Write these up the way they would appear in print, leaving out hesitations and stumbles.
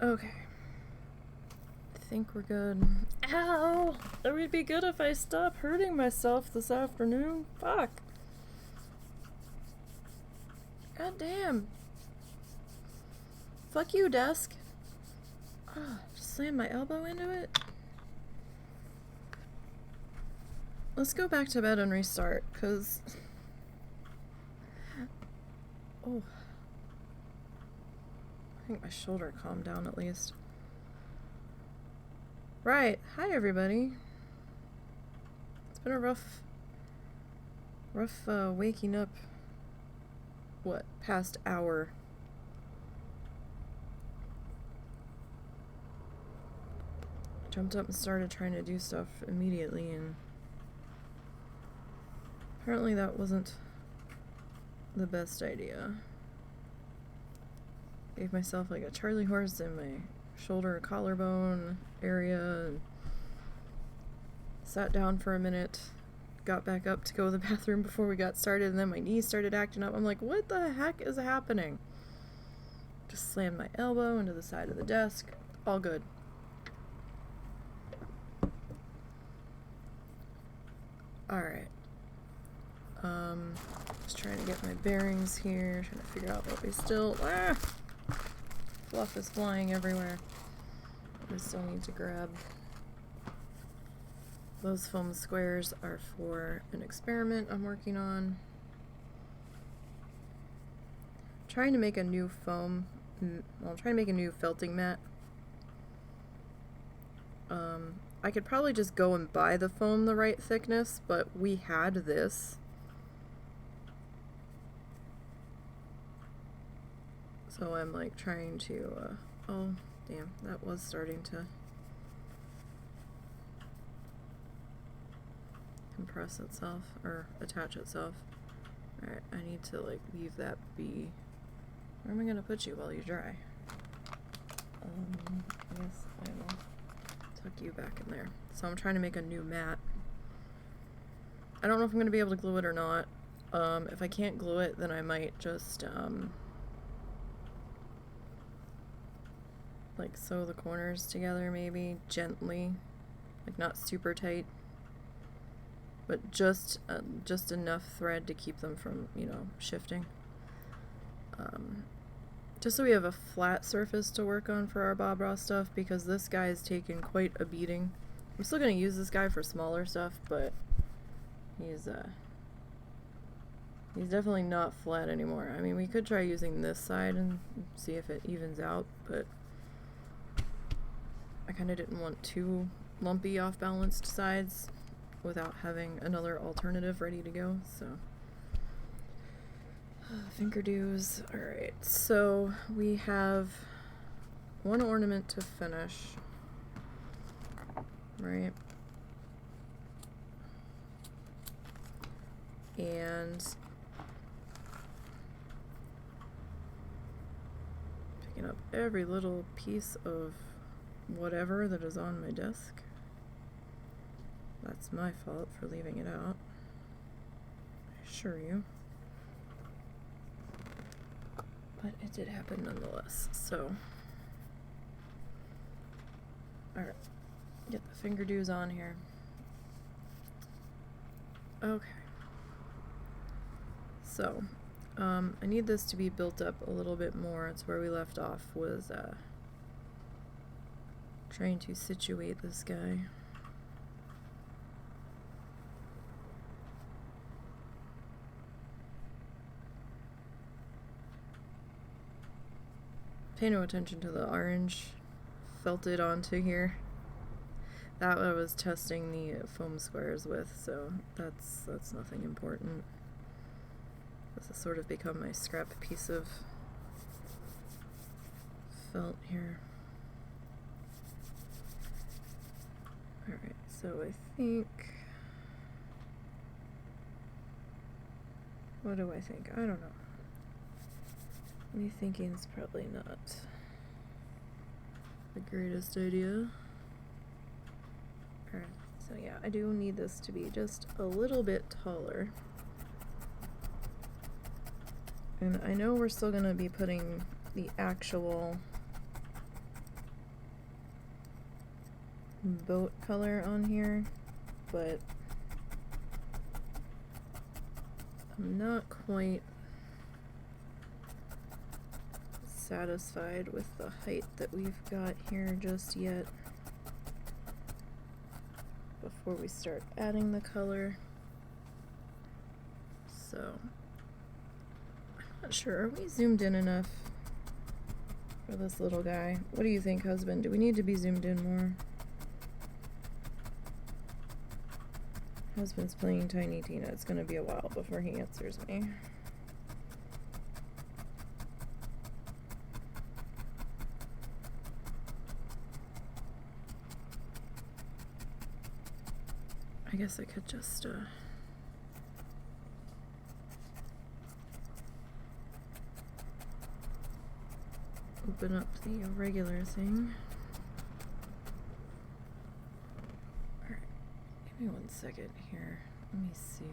Okay. I think we're good. Ow! It would be good if I stopped hurting myself this afternoon. Fuck. God damn. Fuck you, desk. Oh, just slammed my elbow into it. Let's go back to bed and restart, cause... Oh. I think my shoulder calmed down at least. Right. Hi, everybody. It's been a rough waking up, what, past hour. Jumped up and started trying to do stuff immediately, and apparently that wasn't the best idea. Gave myself like a Charlie horse in my shoulder collarbone area, and sat down for a minute, got back up to go to the bathroom before we got started, and then my knee started acting up. I'm like, what the heck is happening? Just slammed my elbow into the side of the desk. All good. Alright. Just trying to get my bearings here, trying to figure out what we still... Ah! Fluff is flying everywhere. We still need to grab... Those foam squares are for an experiment I'm working on. I'm trying to make a new foam... Well, I'm trying to make a new felting mat. I could probably just go and buy the foam the right thickness, but we had this. So I'm like trying to, oh damn, that was starting to compress itself, or attach itself. Alright, I need to like leave that be. Where am I gonna put you while you dry? I guess I will tuck you back in there. So I'm trying to make a new mat. I don't know if I'm gonna be able to glue it or not. If I can't glue it, then I might just, like sew the corners together maybe gently, like not super tight, but just enough thread to keep them from, you know, shifting. Just so we have a flat surface to work on for our Bob Ross stuff, because this guy is taking quite a beating. I'm still gonna use this guy for smaller stuff, but he's definitely not flat anymore. I mean, we could try using this side and see if it evens out, but I kind of didn't want two lumpy, off-balanced sides without having another alternative ready to go, so... Finger do's. Alright, so we have one ornament to finish, right? And picking up every little piece of whatever that is on my desk. That's my fault for leaving it out, I assure you. But it did happen nonetheless, so... Alright, get the finger do's on here. Okay. So, I need this to be built up a little bit more. It's where we left off, was, trying to situate this guy. Pay no attention to the orange felted onto here. That I was testing the foam squares with, so that's nothing important. This has sort of become my scrap piece of felt here. Alright, so I think... What do I think? I don't know. Me thinking is probably not the greatest idea. Alright, so yeah, I do need this to be just a little bit taller. And I know we're still gonna be putting the actual boat color on here, but I'm not quite satisfied with the height that we've got here just yet before we start adding the color. So I'm not sure. Are we zoomed in enough for this little guy? What do you think, husband? Do we need to be zoomed in more? Husband's playing Tiny Tina. It's gonna be a while before he answers me. I guess I could just open up the regular thing. Alright, give me 1 second here. Let me see.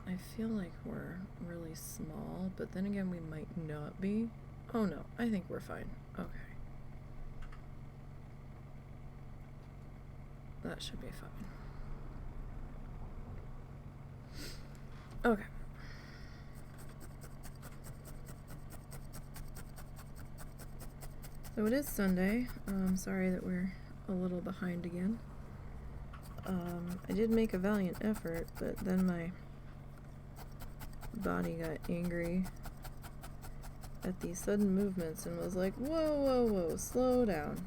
I feel like we're really small, but then again we might not be. Oh no, I think we're fine. Okay. That should be fine. Okay. So it is Sunday. I'm sorry that we're a little behind again. I did make a valiant effort, but then my body got angry at these sudden movements and was like, whoa, whoa, whoa, slow down.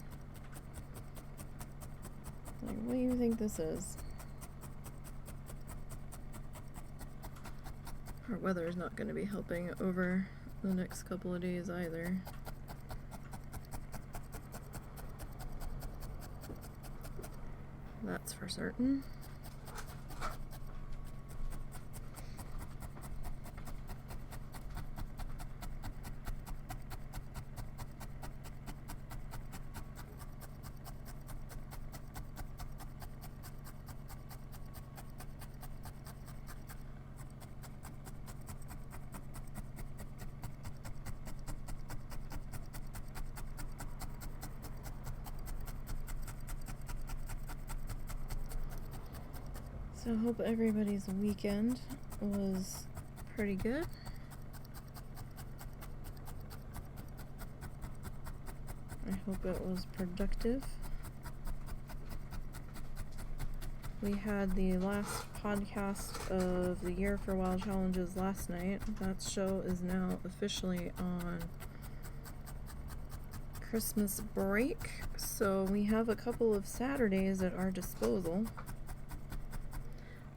Like, what do you think this is? Our weather's not going to be helping over the next couple of days either. That's for certain. So I hope everybody's weekend was pretty good. I hope it was productive. We had the last podcast of the Year for WoW Challenges last night. That show is now officially on Christmas break, so we have a couple of Saturdays at our disposal.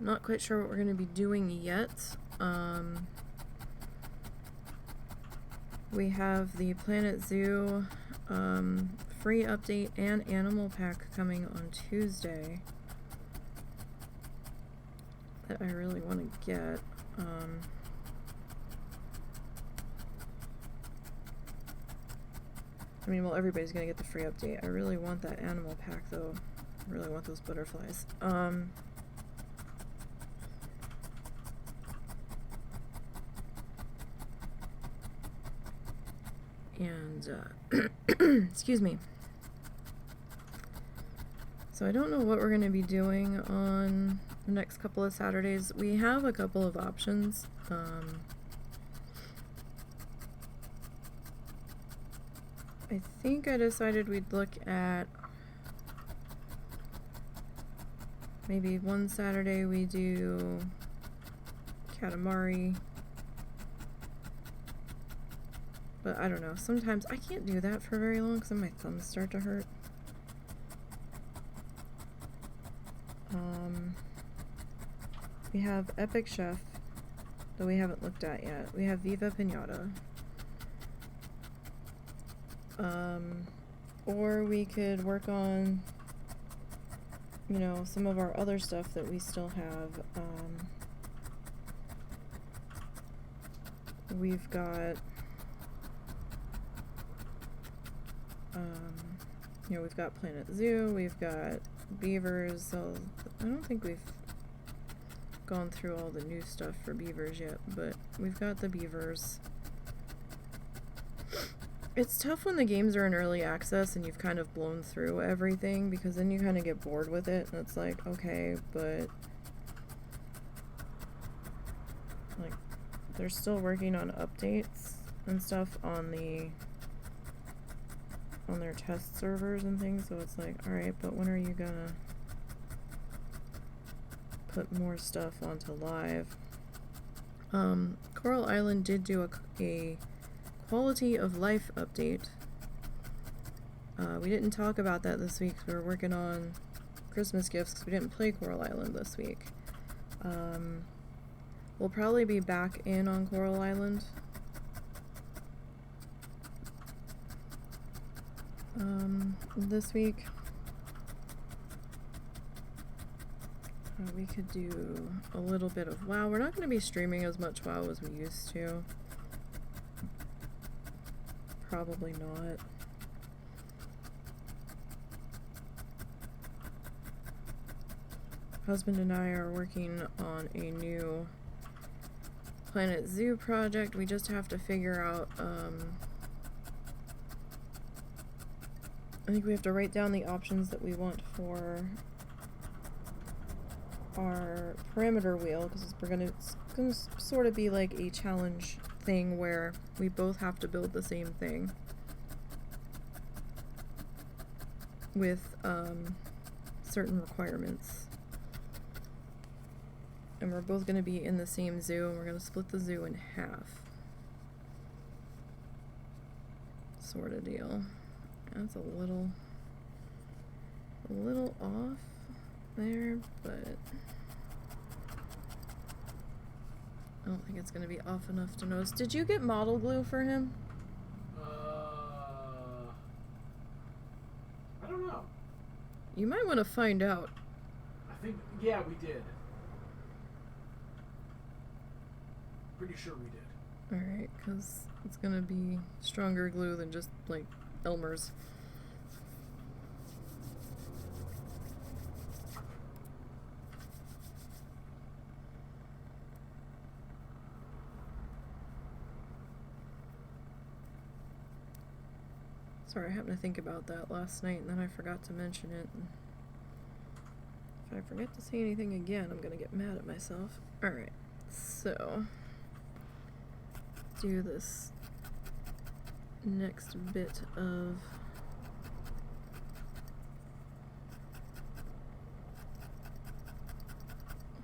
Not quite sure what we're going to be doing yet. We have the Planet Zoo free update and animal pack coming on Tuesday that I really want to get. I mean, well, everybody's going to get the free update. I really want that animal pack, though. I really want those butterflies. And, excuse me. So I don't know what we're going to be doing on the next couple of Saturdays. We have a couple of options. I think I decided we'd look at maybe one Saturday we do Katamari. But I don't know. Sometimes I can't do that for very long because then my thumbs start to hurt. We have Epic Chef that we haven't looked at yet. We have Viva Pinata. Or we could work on, you know, some of our other stuff that we still have. We've got, you know, we've got Planet Zoo, we've got Beavers, so I don't think we've gone through all the new stuff for Beavers yet, but we've got the Beavers. It's tough when the games are in early access and you've kind of blown through everything, because then you kind of get bored with it and it's like, okay, but like they're still working on updates and stuff on their test servers and things, so it's like, alright, but when are you gonna put more stuff onto live? Coral Island did do a quality of life update. We didn't talk about that this week. We were working on Christmas gifts because we didn't play Coral Island this week. We'll probably be back in on Coral Island. This week. We could do a little bit of WoW. We're not going to be streaming as much WoW as we used to. Probably not. Husband and I are working on a new Planet Zoo project. We just have to figure out, I think we have to write down the options that we want for our parameter wheel, because it's gonna sort of be like a challenge thing where we both have to build the same thing with certain requirements, and we're both going to be in the same zoo, and we're going to split the zoo in half, sort of deal. That's a little off there, but I don't think it's going to be off enough to notice. Did you get model glue for him? I don't know. You might want to find out. I think, yeah, we did. Pretty sure we did. Alright, because it's going to be stronger glue than just, like, Elmer's. Sorry, I happened to think about that last night and then I forgot to mention it. And if I forget to say anything again, I'm gonna get mad at myself. Alright, so do this next bit of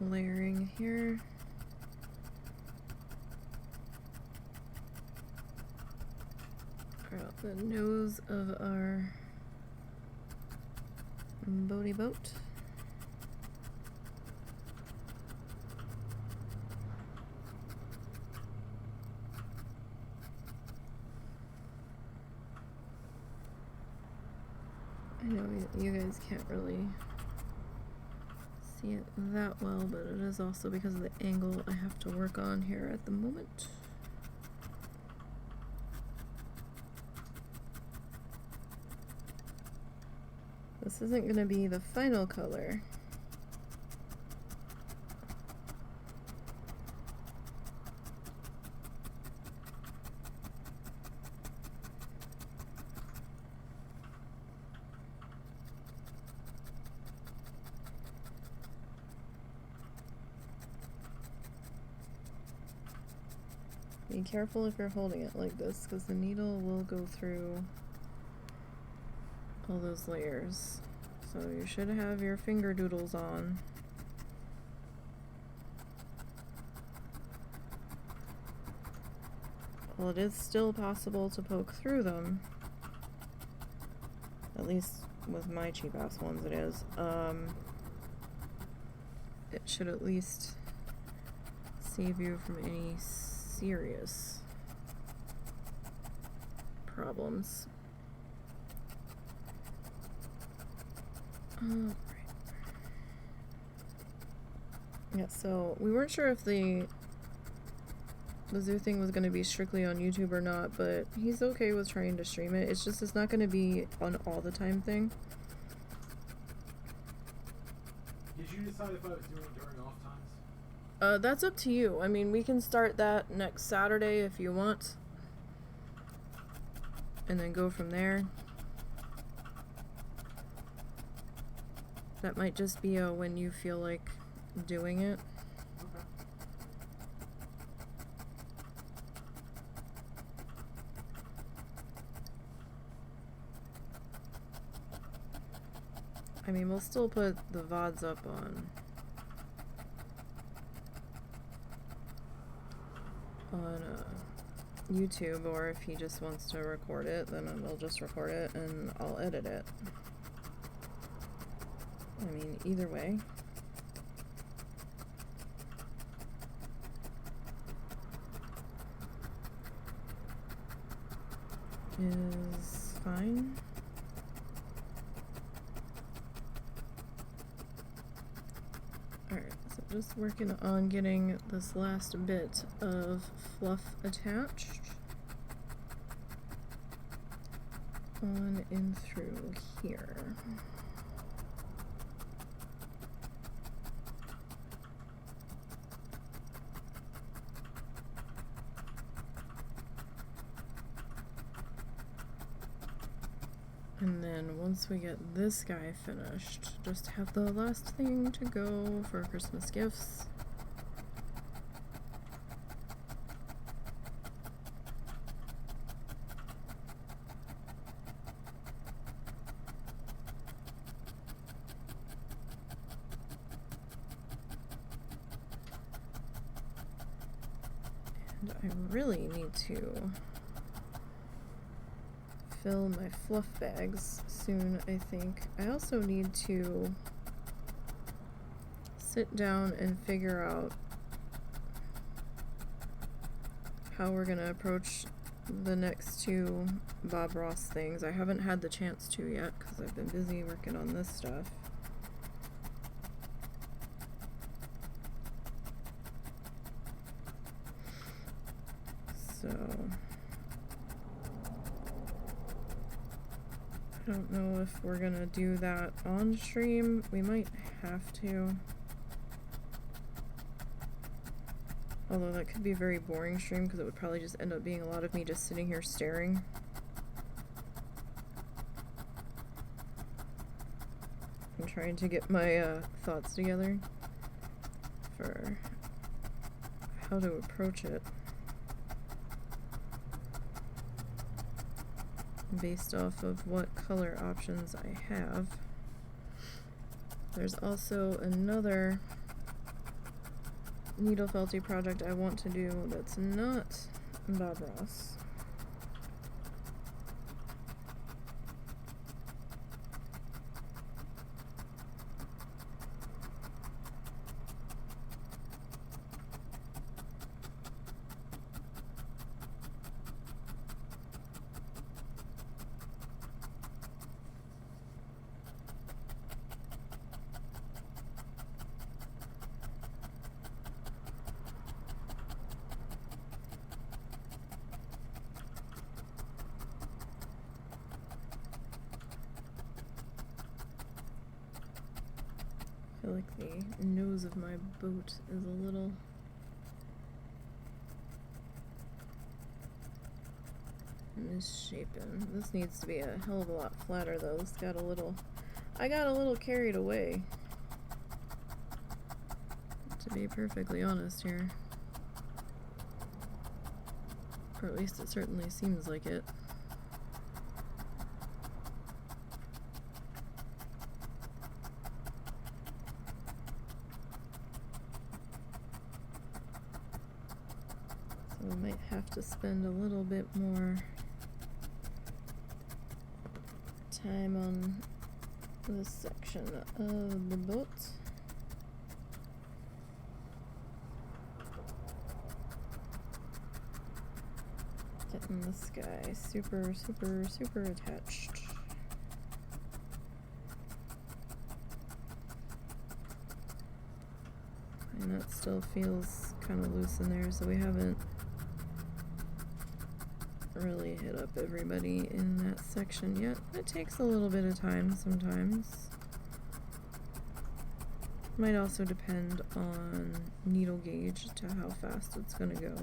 layering here. Out the nose of our boaty boat. I know you guys can't really see it that well, but it is also because of the angle I have to work on here at the moment. This isn't going to be the final color. Be careful if you're holding it like this, because the needle will go through all those layers. So you should have your finger doodles on. Well, it is still possible to poke through them. At least with my cheap ass ones it is. It should at least save you from any serious problems. Right. Yeah, so we weren't sure if the zoo thing was going to be strictly on YouTube or not, but he's okay with trying to stream it. It's just, it's not going to be an all the time thing. Did you decide if I was doing it during off times? That's up to you. I mean, we can start that next Saturday if you want. and then go from there. That might just be a when you feel like doing it. Okay. I mean, we'll still put the VODs up on YouTube, or if he just wants to record it, then we'll just record it and I'll edit it. I mean, either way. Is fine. Alright, so just working on getting this last bit of fluff attached on in through here. And then once we get this guy finished, just have the last thing to go for Christmas gifts. And I really need to fill my fluff bags soon, I think. I also need to sit down and figure out how we're gonna approach the next two Bob Ross things. I haven't had the chance to yet because I've been busy working on this stuff. So I don't know if we're gonna do that on stream. We might have to. Although that could be a very boring stream because it would probably just end up being a lot of me just sitting here staring. I'm trying to get my thoughts together for how to approach it, based off of what color options I have. There's also another needle felty project I want to do that's not Bob Ross. I feel like the nose of my boat is a little misshapen. This needs to be a hell of a lot flatter though. This got a little, I got a little carried away, to be perfectly honest here. Or at least it certainly seems like it. So we might have to spend a little bit more time on this section of the boat. Getting this guy super attached. And that still feels kind of loose in there, so we haven't really hit up everybody in that section yet. It takes a little bit of time sometimes. Might also depend on needle gauge to how fast it's gonna go.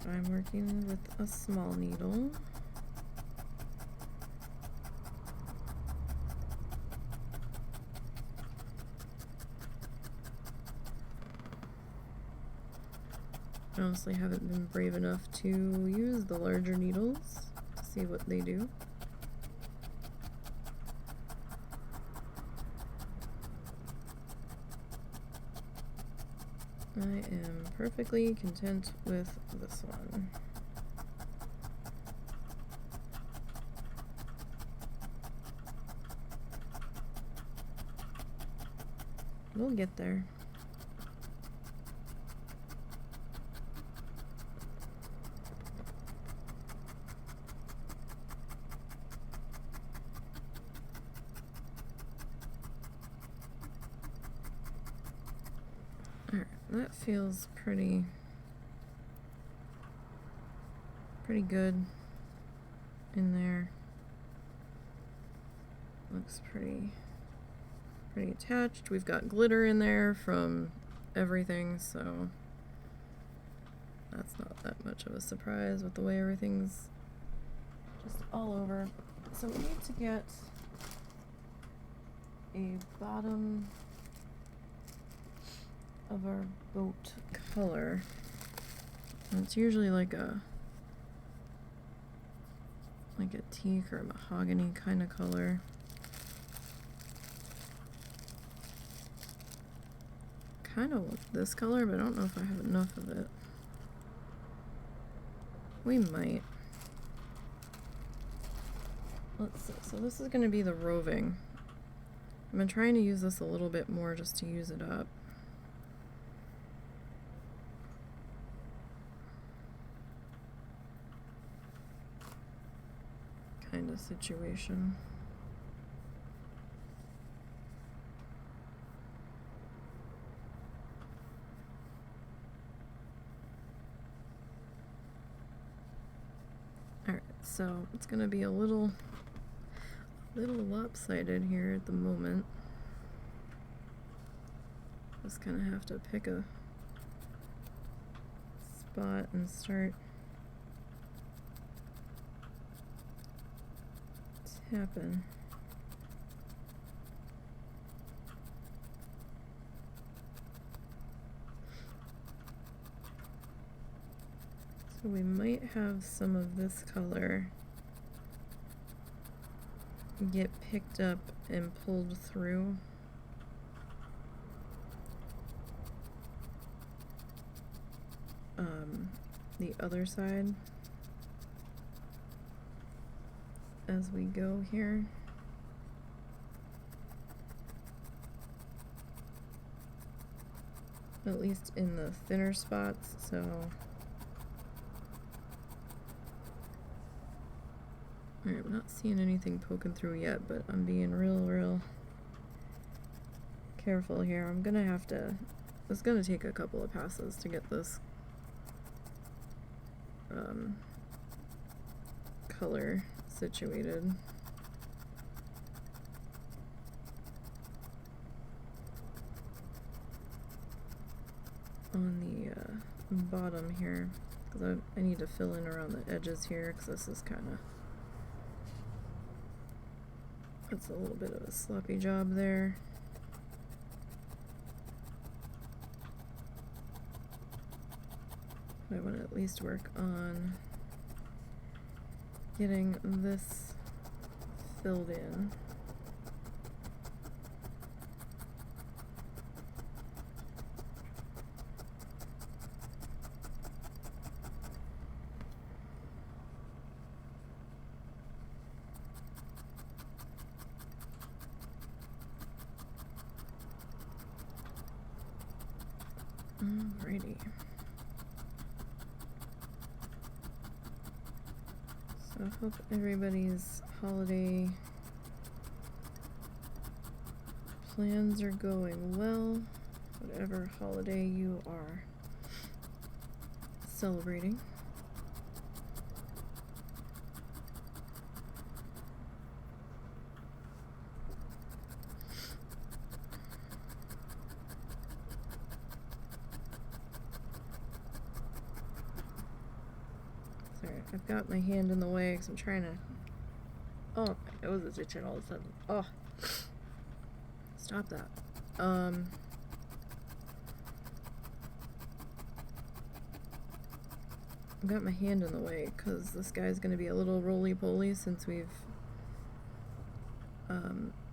I'm working with a small needle. I honestly haven't been brave enough to use the larger needles to see what they do. I am perfectly content with this one. We'll get there. Alright, that feels pretty good in there. Looks pretty attached. We've got glitter in there from everything, so that's not that much of a surprise with the way everything's just all over. So we need to get a bottom of our boat color. And it's usually like a teak or mahogany kind of color. Kind of want this color, but I don't know if I have enough of it. We might. Let's see. So this is going to be the roving. I've been trying to use this a little bit more just to use it up. Kind of situation. Alright, so it's gonna be a little lopsided here at the moment. Just gonna have to pick a spot and start tapping. So we might have some of this color get picked up and pulled through. The other side as we go here. At least in the thinner spots, so alright, I'm not seeing anything poking through yet, but I'm being real careful here. I'm gonna have to, it's gonna take a couple of passes to get this color situated. On the bottom here, because I need to fill in around the edges here, because this is kind of, it's a little bit of a sloppy job there. I want to at least work on getting this filled in. Alrighty. So I hope everybody's holiday plans are going well, whatever holiday you are celebrating. I've got my hand in the way because I'm trying to... Oh, my nose is itching all of a sudden. Oh. Stop that. I've got my hand in the way because this guy's going to be a little roly-poly since we've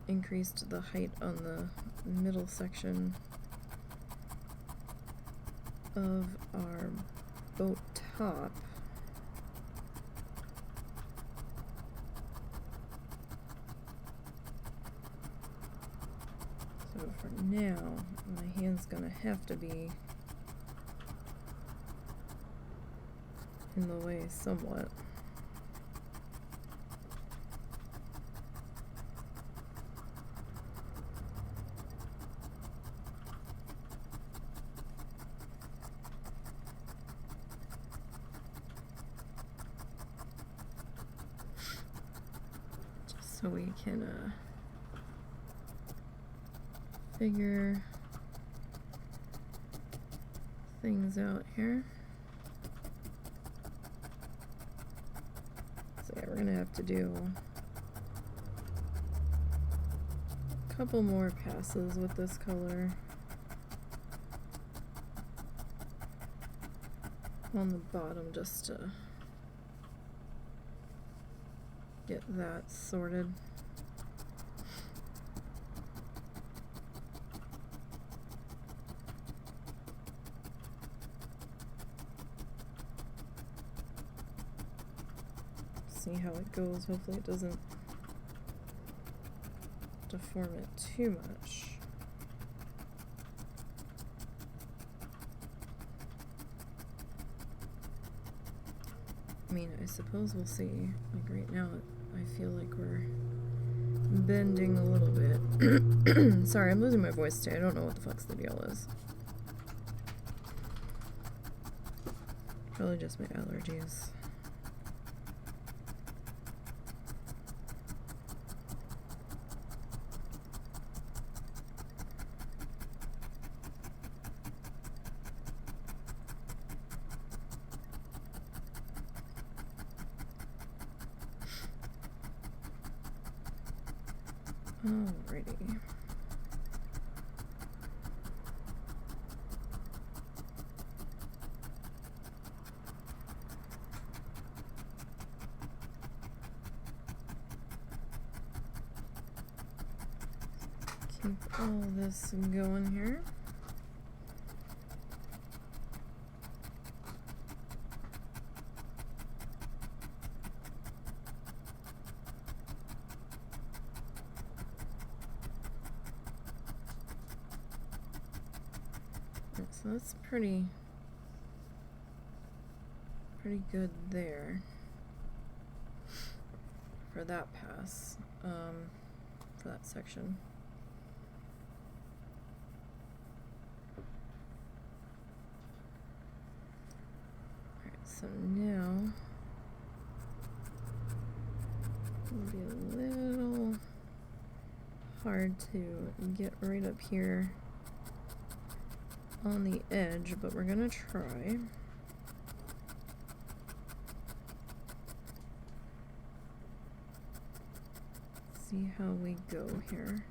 increased the height on the middle section of our boat top. So for now, my hand's gonna have to be in the way somewhat. Just so we can figure things out here. So yeah, we're gonna have to do a couple more passes with this color on the bottom just to get that sorted. See how it goes. Hopefully it doesn't deform it too much. I mean, I suppose we'll see. Like right now, I feel like we're bending a little bit. Sorry, I'm losing my voice today. I don't know what the fuck's the deal is. Probably just my allergies. Alrighty. Keep all this going here. So that's pretty good there for that pass, for that section. Alright, so now it'll be a little hard to get right up here on the edge, but we're gonna try. See how we go here.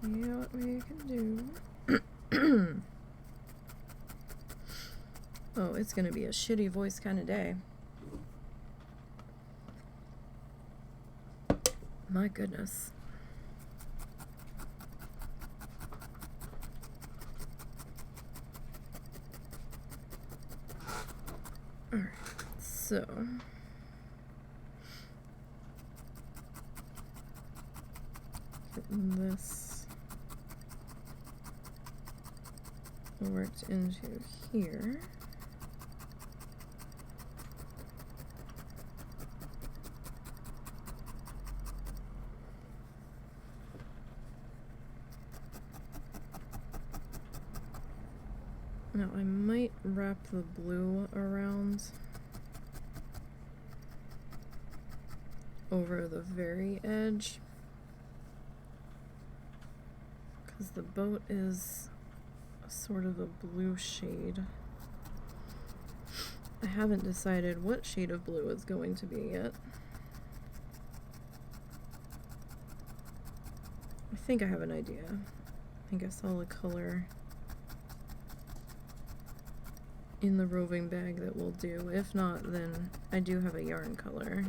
See what we can do. Oh, it's gonna be a shitty voice kind of day. My goodness. Alright, so getting this worked into here. Now I might wrap the blue around over the very edge Because the boat is sort of a blue shade. I haven't decided what shade of blue it's going to be yet. I think I have an idea. I think I saw a color in the roving bag that will do. If not, then I do have a yarn color.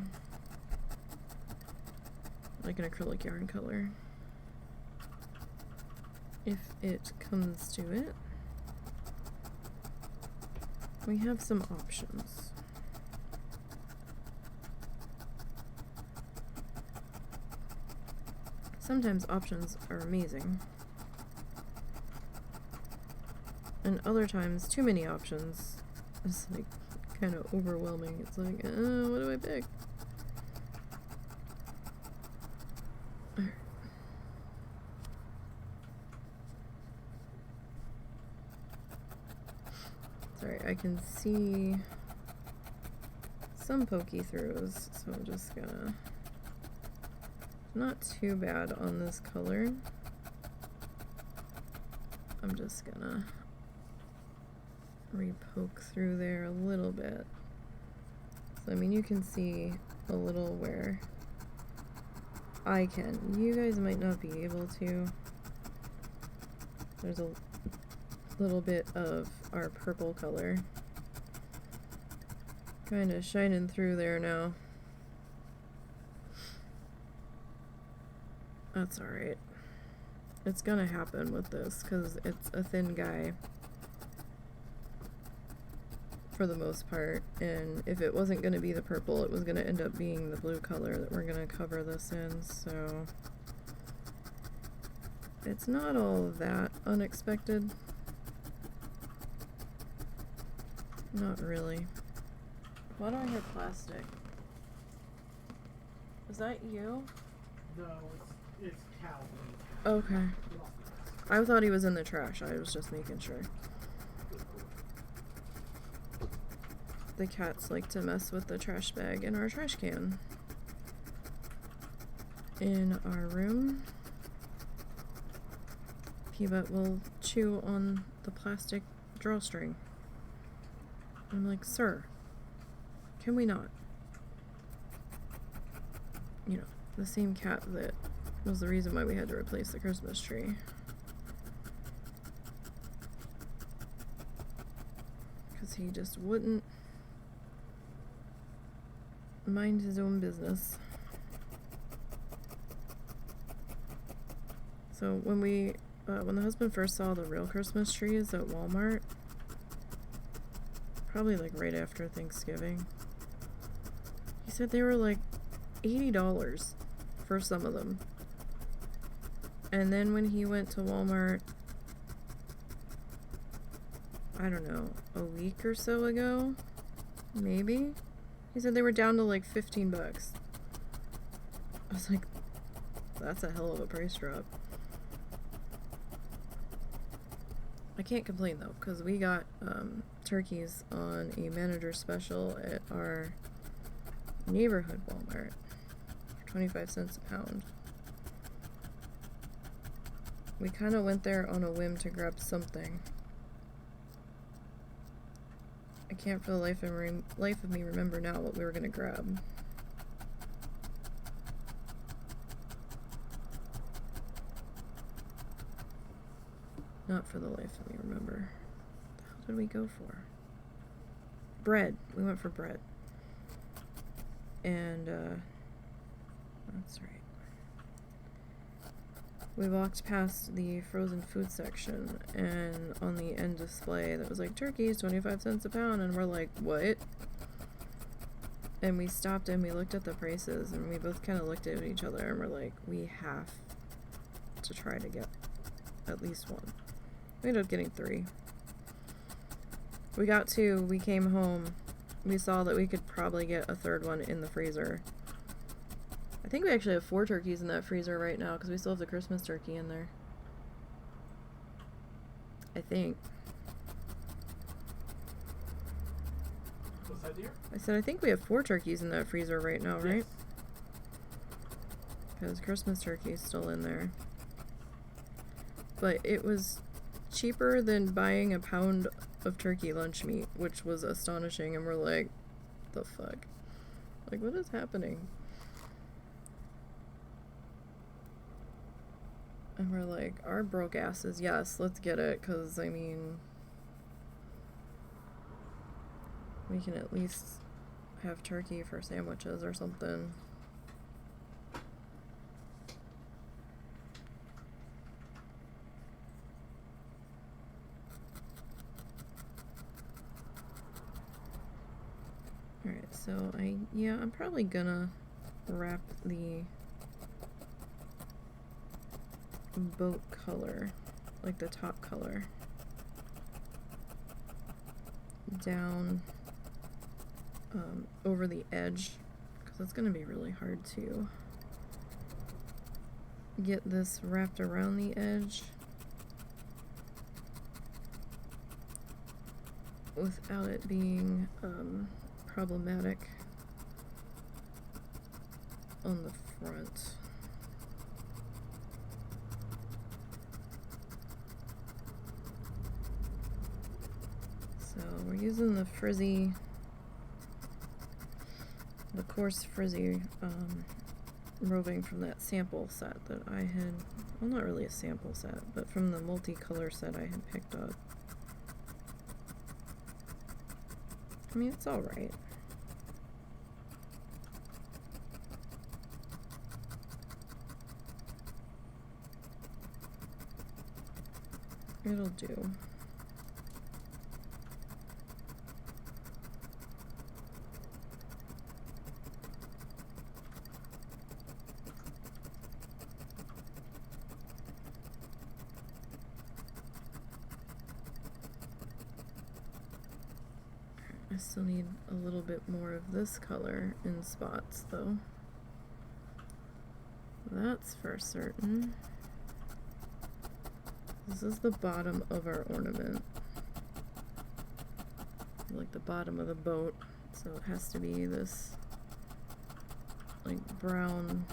Like an acrylic yarn color. If it comes to it. We have some options. Sometimes options are amazing. And other times, too many options is like kind of overwhelming. It's like, what do I pick? Alright. Sorry, I can see some pokey throughs, so I'm just gonna... Not too bad on this color. I'm just gonna re-poke through there a little bit. So, I mean, you can see a little where I can. You guys might not be able to. There's a little bit of our purple color kind of shining through there now. That's alright. It's gonna happen with this because it's a thin guy for the most part, and if it wasn't gonna be the purple, it was gonna end up being the blue color that we're gonna cover this in, so it's not all that unexpected. Not really. Why do I hear plastic? Is that you? No, it's Calvin. Okay. I thought he was in the trash. I was just making sure. The cats like to mess with the trash bag in our trash can. In our room. Peanut will chew on the plastic drawstring. I'm like, sir, can we not? You know, the same cat that was the reason why we had to replace the Christmas tree. Because he just wouldn't mind his own business. So when when the husband first saw the real Christmas trees at Walmart, probably like right after Thanksgiving, he said they were like $80 for some of them. And then when he went to Walmart, I don't know, a week or so ago, maybe, he said they were down to like 15 bucks. I was like, that's a hell of a price drop. I can't complain though, because we got turkeys on a manager special at our neighborhood Walmart for 25 cents a pound. We kind of went there on a whim to grab something. I can't for the life of me remember now what we were going to grab. Not for the life of me remember. What the hell did we go for? Bread. We went for bread. And, that's right. We walked past the frozen food section, and on the end display that was like, turkeys, 25 cents a pound, and we're like, what? And we stopped and we looked at the prices, and we both kind of looked at each other, and we're like, we have to try to get at least one. We ended up getting 3. We got 2, we came home, we saw that we could probably get a 3rd one in the freezer. I think we actually have 4 turkeys in that freezer right now because we still have the Christmas turkey in there. I think. What's that, dear? I said I think we have 4 turkeys in that freezer right now, right? Yes. Because Christmas turkey is still in there. but it was cheaper than buying a pound of turkey lunch meat, which was astonishing. And we're like, the fuck? Like, what is happening? And we're like, our broke asses, yes, let's get it, because, I mean, we can at least have turkey for sandwiches or something. Alright, so I'm probably gonna wrap the boat color, like the top color, down over the edge, because it's going to be really hard to get this wrapped around the edge without it being problematic on the front. So we're using the frizzy, the coarse frizzy roving from that sample set that I had, well, not really a sample set, but from the multicolor set I had picked up. I mean, it's alright. It'll do. I still need a little bit more of this color in spots, though. That's for certain. This is the bottom of our ornament. Like the bottom of the boat. So it has to be this, like, brown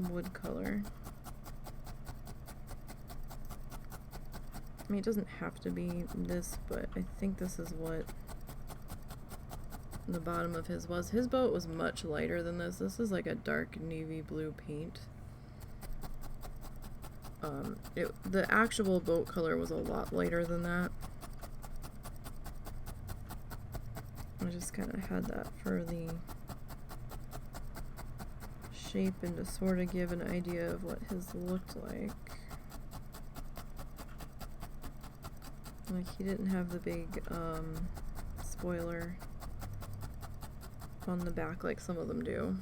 wood color. I mean, it doesn't have to be this, but I think this is what the bottom of his was. His boat was much lighter than this. This is like a dark navy blue paint. The actual boat color was a lot lighter than that. I just kind of had that for the shape and to sort of give an idea of what his looked like. Like, he didn't have the big spoiler on the back like some of them do.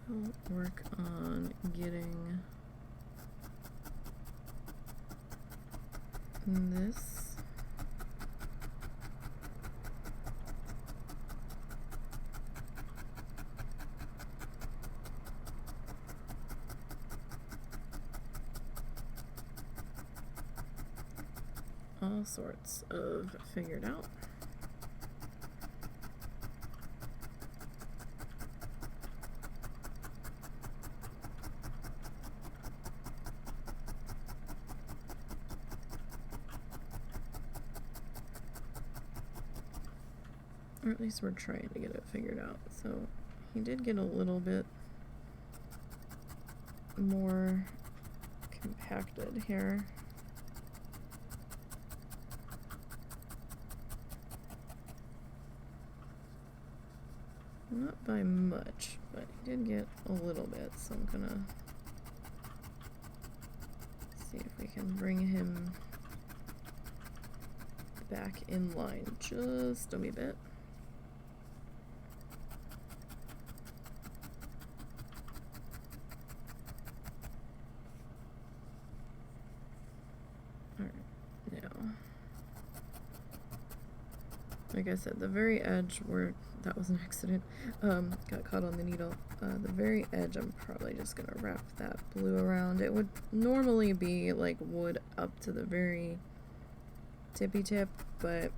I'll work on getting this. All sorts of figured out. Or at least we're trying to get it figured out. So he did get a little bit more compacted here. Not by much, but he did get a little bit, so I'm gonna see if we can bring him back in line just a wee bit. Like I said, the very edge where that was an accident, got caught on the needle. The very edge, I'm probably just gonna wrap that blue around. It would normally be like wood up to the very tippy tip, but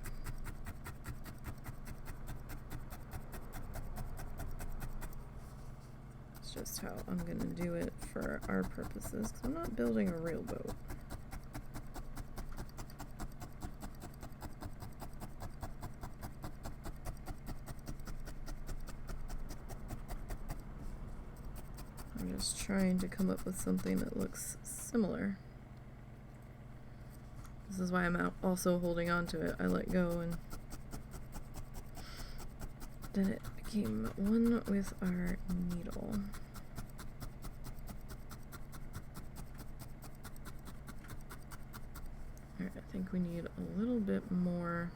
it's just how I'm gonna do it for our purposes, because I'm not building a real boat. I'm just trying to come up with something that looks similar. This is why I'm also holding on to it. I let go and then it became one with our needle. Alright, I think we need a little bit more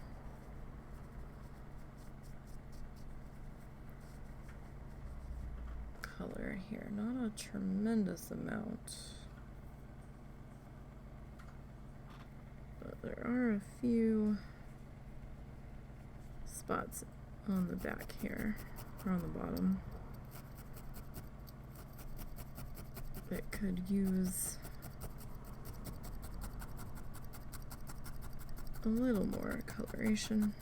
color here. Not a tremendous amount, but there are a few spots on the back here, or on the bottom, that could use a little more coloration,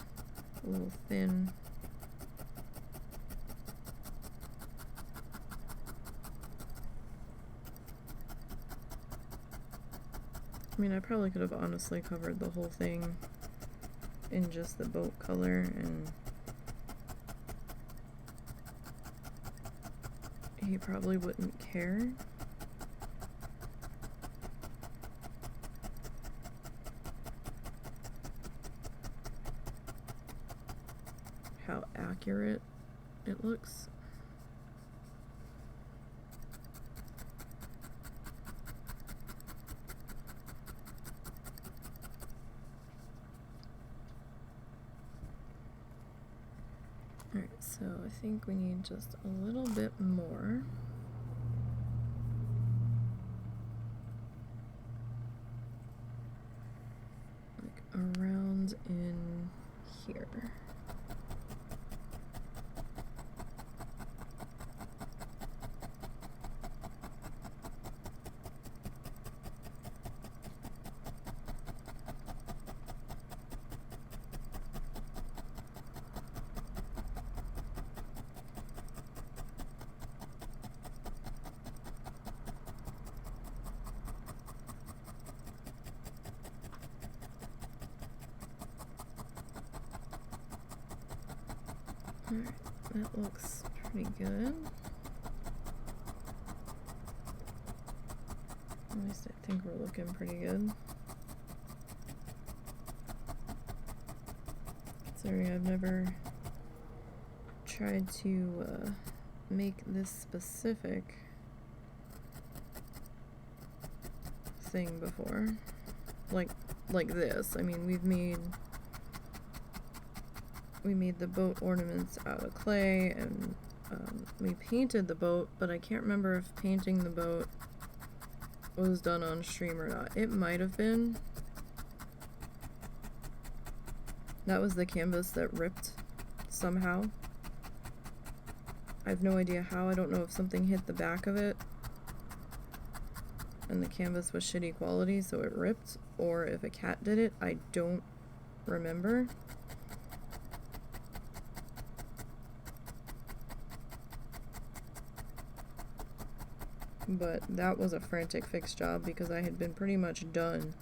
a little thin. I mean, I probably could have honestly covered the whole thing in just the boat color, and he probably wouldn't care. How accurate it looks. Alright, so I think we need just a little bit more. Like around in here. Alright, that looks pretty good. At least I think we're looking pretty good. Sorry, I've never tried to make this specific thing before. Like this. I mean, we made the boat ornaments out of clay, and we painted the boat, but I can't remember if painting the boat was done on stream or not. It might have been. That was the canvas that ripped somehow. I have no idea how. I don't know if something hit the back of it and the canvas was shitty quality so it ripped, or if a cat did it. I don't remember. But that was a frantic fix job because I had been pretty much done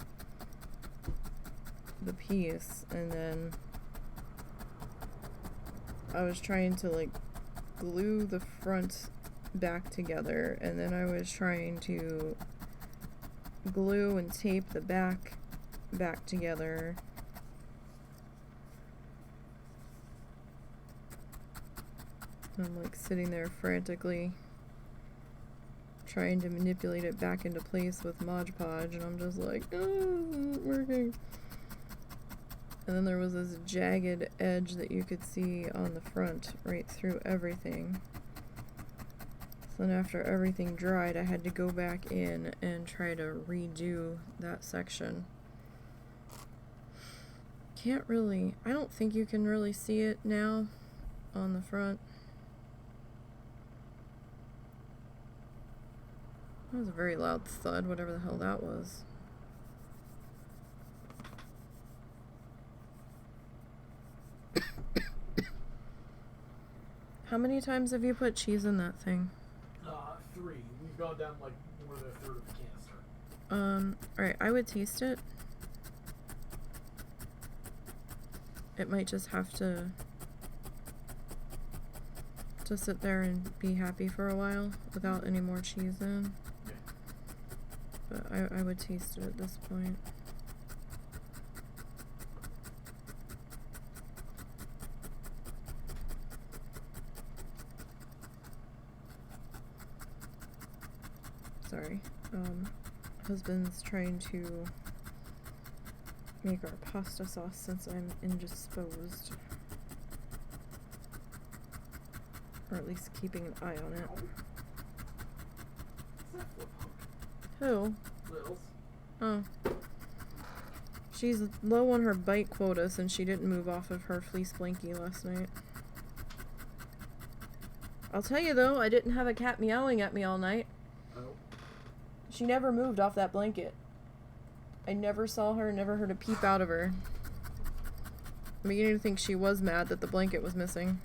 the piece, and then I was trying to like glue the front back together, and then I was trying to glue and tape the back together. I'm like sitting there frantically trying to manipulate it back into place with Mod Podge, and I'm just like, oh, this isn't working. And then there was this jagged edge that you could see on the front right through everything. So then after everything dried, I had to go back in and try to redo that section. can't really, I don't think you can really see it now on the front. That was a very loud thud, whatever the hell that was. How many times have you put cheese in that thing? 3. We've gone down like more than a third of the canister. Alright, I would taste it. It might just have to sit there and be happy for a while without any more cheese in. Okay. But I would taste it at this point. Sorry. Husband's trying to make our pasta sauce since I'm indisposed. Or at least keeping an eye on it. Who? Littles. Oh. She's low on her bite quota since she didn't move off of her fleece blankie last night. I'll tell you though, I didn't have a cat meowing at me all night. Oh. She never moved off that blanket. I never saw her, never heard a peep out of her. I'm beginning to think she was mad that the blanket was missing.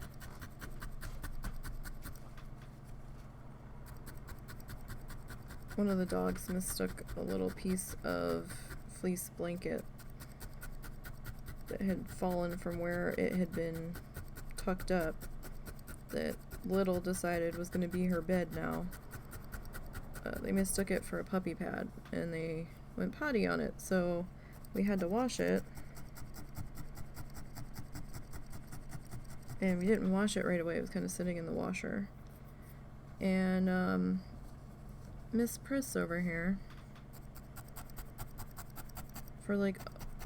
One of the dogs mistook a little piece of fleece blanket that had fallen from where it had been tucked up that Little decided was going to be her bed now. They mistook it for a puppy pad and they went potty on it, so we had to wash it. And we didn't wash it right away, it was kind of sitting in the washer. And Miss Priss over here for like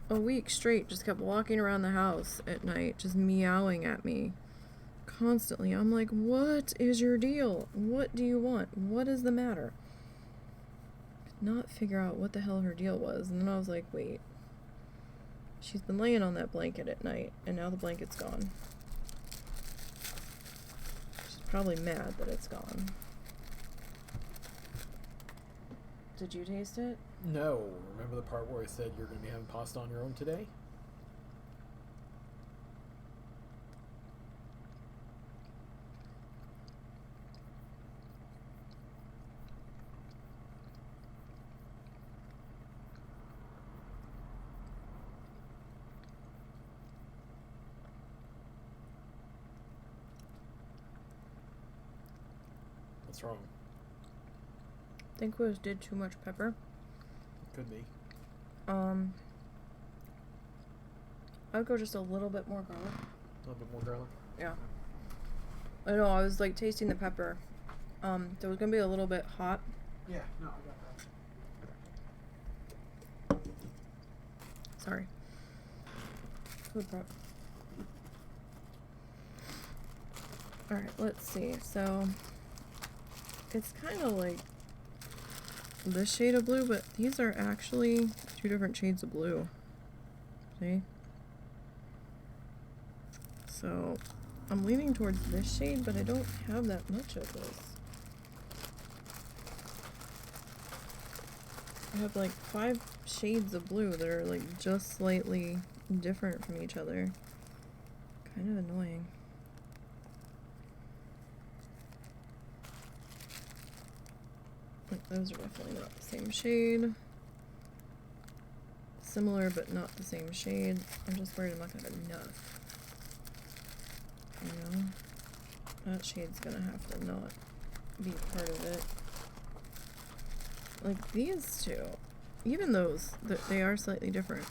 a week straight just kept walking around the house at night just meowing at me constantly. I'm like, what is your deal? What do you want? What is the matter? Could not figure out what the hell her deal was. And then I was like, wait, she's been laying on that blanket at night and now the blanket's gone. She's probably mad that it's gone. Did you taste it? No. Remember the part where I said you're going to be having pasta on your own today? What's wrong? I think we did too much pepper. Could be. I'd go just a little bit more garlic. A little bit more garlic? Yeah. I know, I was like tasting the pepper. There was gonna be a little bit hot. Yeah, no, I got that. Sorry. Food prep. Alright, let's see. So, it's kind of like this shade of blue, but these are actually 2 different shades of blue. See? So, I'm leaning towards this shade, but I don't have that much of this. I have like 5 shades of blue that are like just slightly different from each other. Kind of annoying. Those are definitely not the same shade. Similar, but not the same shade. I'm just worried I'm not gonna have enough. You know? That shade's gonna have to not be part of it. Like these two. Even those, they are slightly different.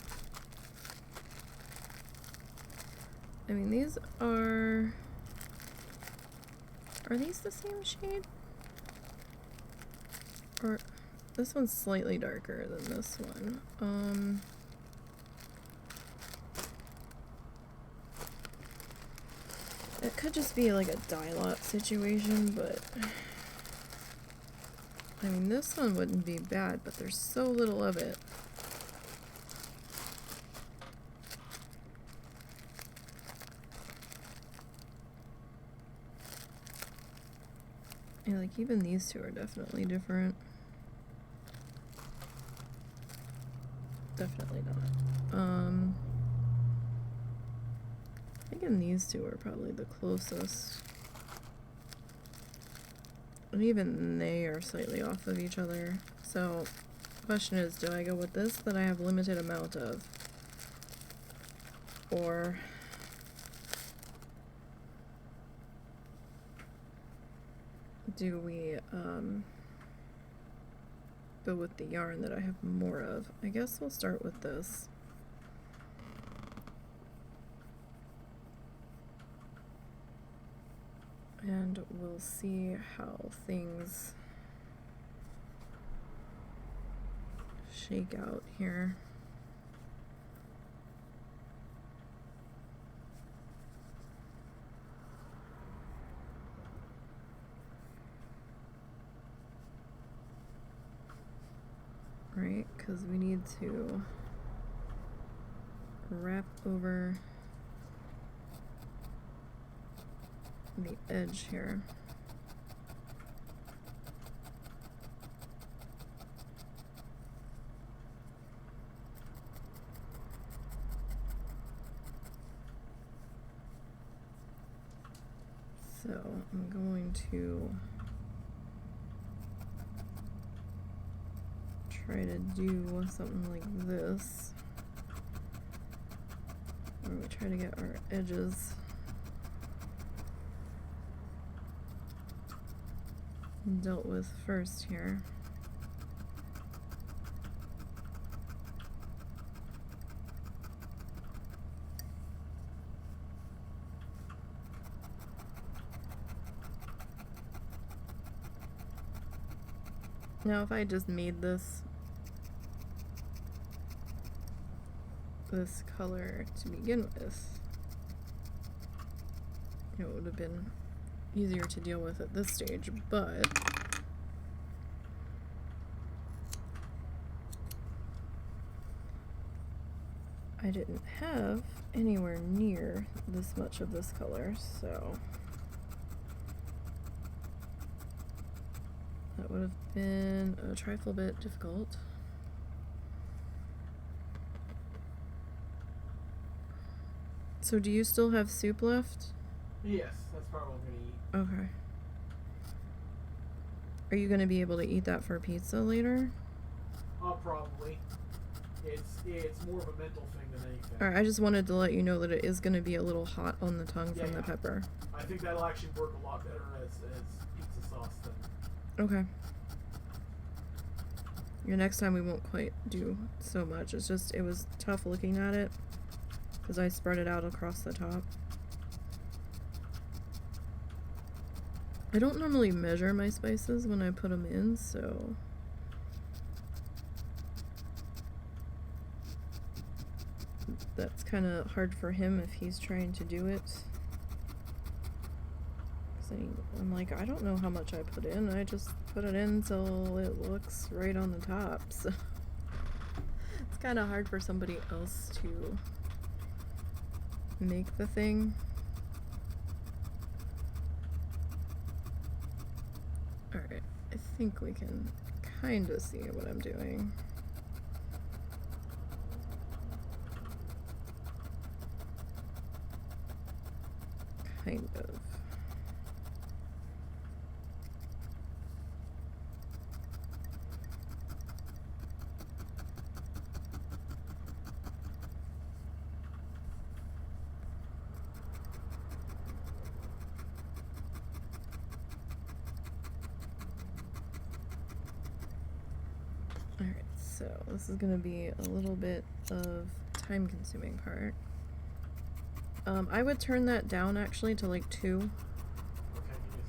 I mean, these are... Are these the same shade? Or this one's slightly darker than this one. It could just be like a dye lot situation, but I mean, this one wouldn't be bad, but there's so little of it. like even these two are definitely different. Definitely not. Thinking these two are probably the closest. And even they are slightly off of each other. So the question is, do I go with this that I have limited amount of? Or do we go with the yarn that I have more of? I guess we'll start with this. And we'll see how things shake out here. Right, because we need to wrap over the edge here. So I'm going to try to do something like this, where we try to get our edges dealt with first here. Now if I just made this color to begin with, it would have been easier to deal with at this stage, but I didn't have anywhere near this much of this color, so that would have been a trifle bit difficult. So do you still have soup left? Yes, that's probably what I'm gonna eat. Okay. Are you gonna be able to eat that for pizza later? Probably. It's more of a mental thing than anything. Alright, I just wanted to let you know that it is gonna be a little hot on the tongue from the pepper. I think that'll actually work a lot better as pizza sauce than... Okay. Yeah, next time we won't quite do so much. It's just, it was tough looking at it because I spread it out across the top. I don't normally measure my spices when I put them in, so that's kind of hard for him if he's trying to do it. I'm like, I don't know how much I put in. I just put it in so it looks right on the top. So it's kind of hard for somebody else to make the thing. Alright, I think we can kind of see what I'm doing. Kind of. Alright, so this is going to be a little bit of time-consuming part. I would turn that down actually to like 2. Okay, give me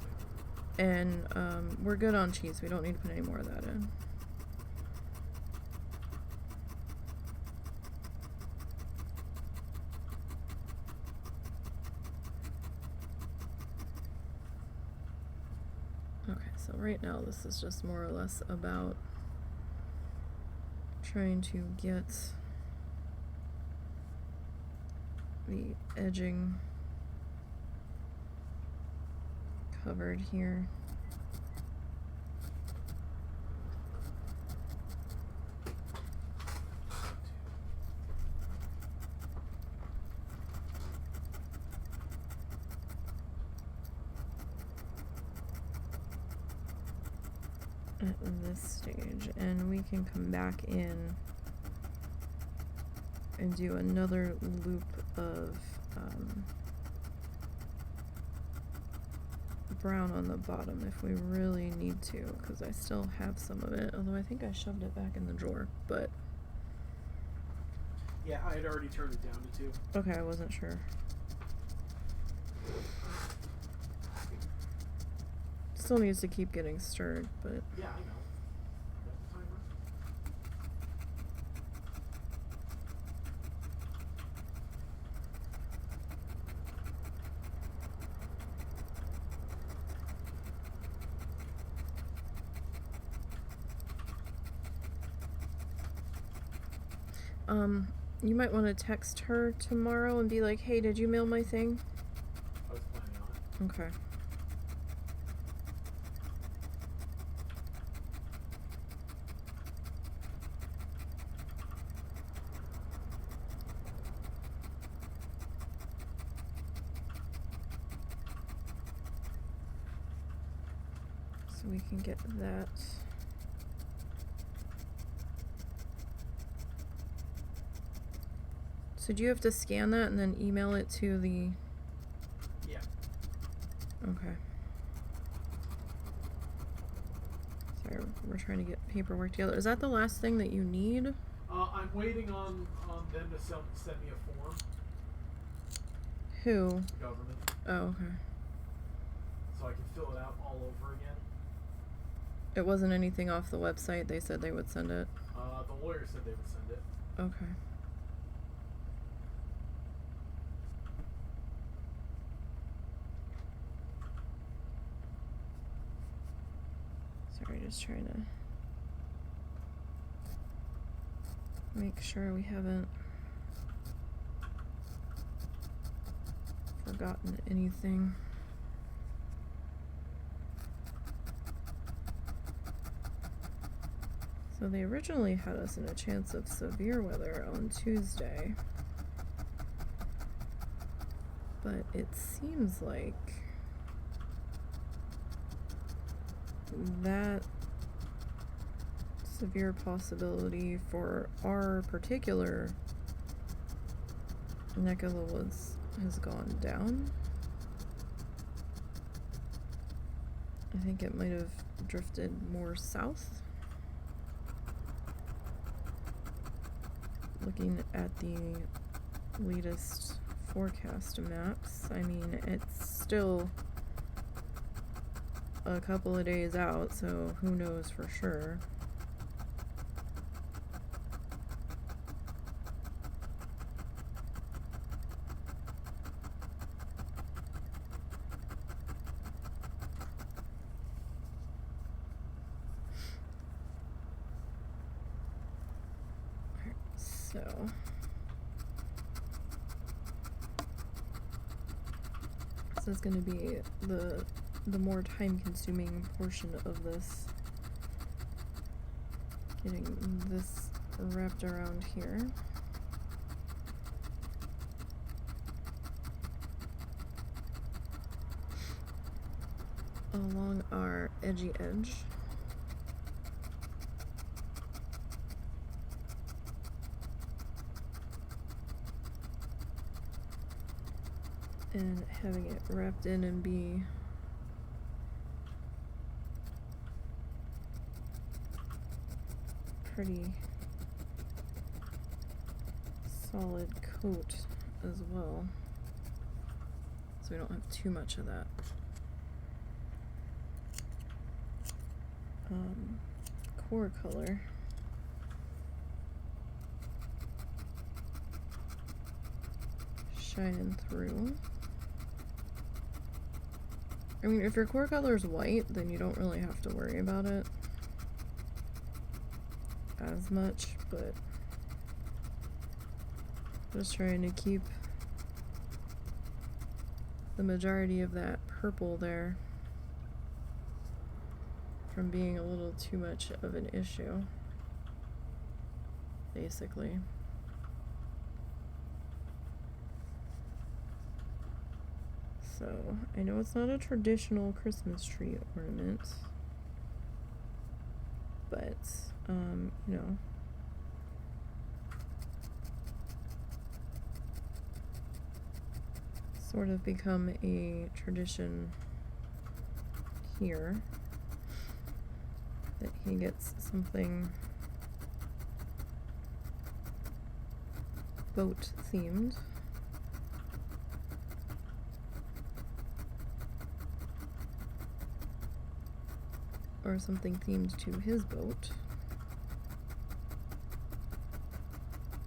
a second. And we're good on cheese. We don't need to put any more of that in. Okay, so right now this is just more or less about trying to get the edging covered here. at this stage, and we can come back in and do another loop of brown on the bottom if we really need to, because I still have some of it, although I think I shoved it back in the drawer, but yeah, I had already turned it down to 2. okay, I wasn't sure. Still needs to keep getting stirred, but yeah, I know. Got the timer. You might want to text her tomorrow and be like, hey, did you mail my thing? I was planning on it. Okay. So we can get that. So do you have to scan that and then email it to the... Yeah. Okay. Sorry, we're trying to get paperwork together. Is that the last thing that you need? I'm waiting on them to send me a form. Who? The government. Oh, okay. So I can fill it out all over again. It wasn't anything off the website. They said they would send it. The lawyer said they would send it. Okay. Sorry, just trying to make sure we haven't forgotten anything. So they originally had us in a chance of severe weather on Tuesday, but it seems like that severe possibility for our particular neck of the woods has gone down. I think it might have drifted more south. Looking at the latest forecast maps, I mean, it's still a couple of days out, so who knows for sure. So this is going to be the more time-consuming portion of this, getting this wrapped around here. Along our edgy edge. And having it wrapped in and be pretty solid coat as well, so we don't have too much of that. Core color. Shining through. I mean, if your core color is white, then you don't really have to worry about it as much, but just trying to keep the majority of that purple there from being a little too much of an issue, basically. So, I know it's not a traditional Christmas tree ornament, but, you know, sort of become a tradition here that he gets something boat themed. Or something themed to his boat.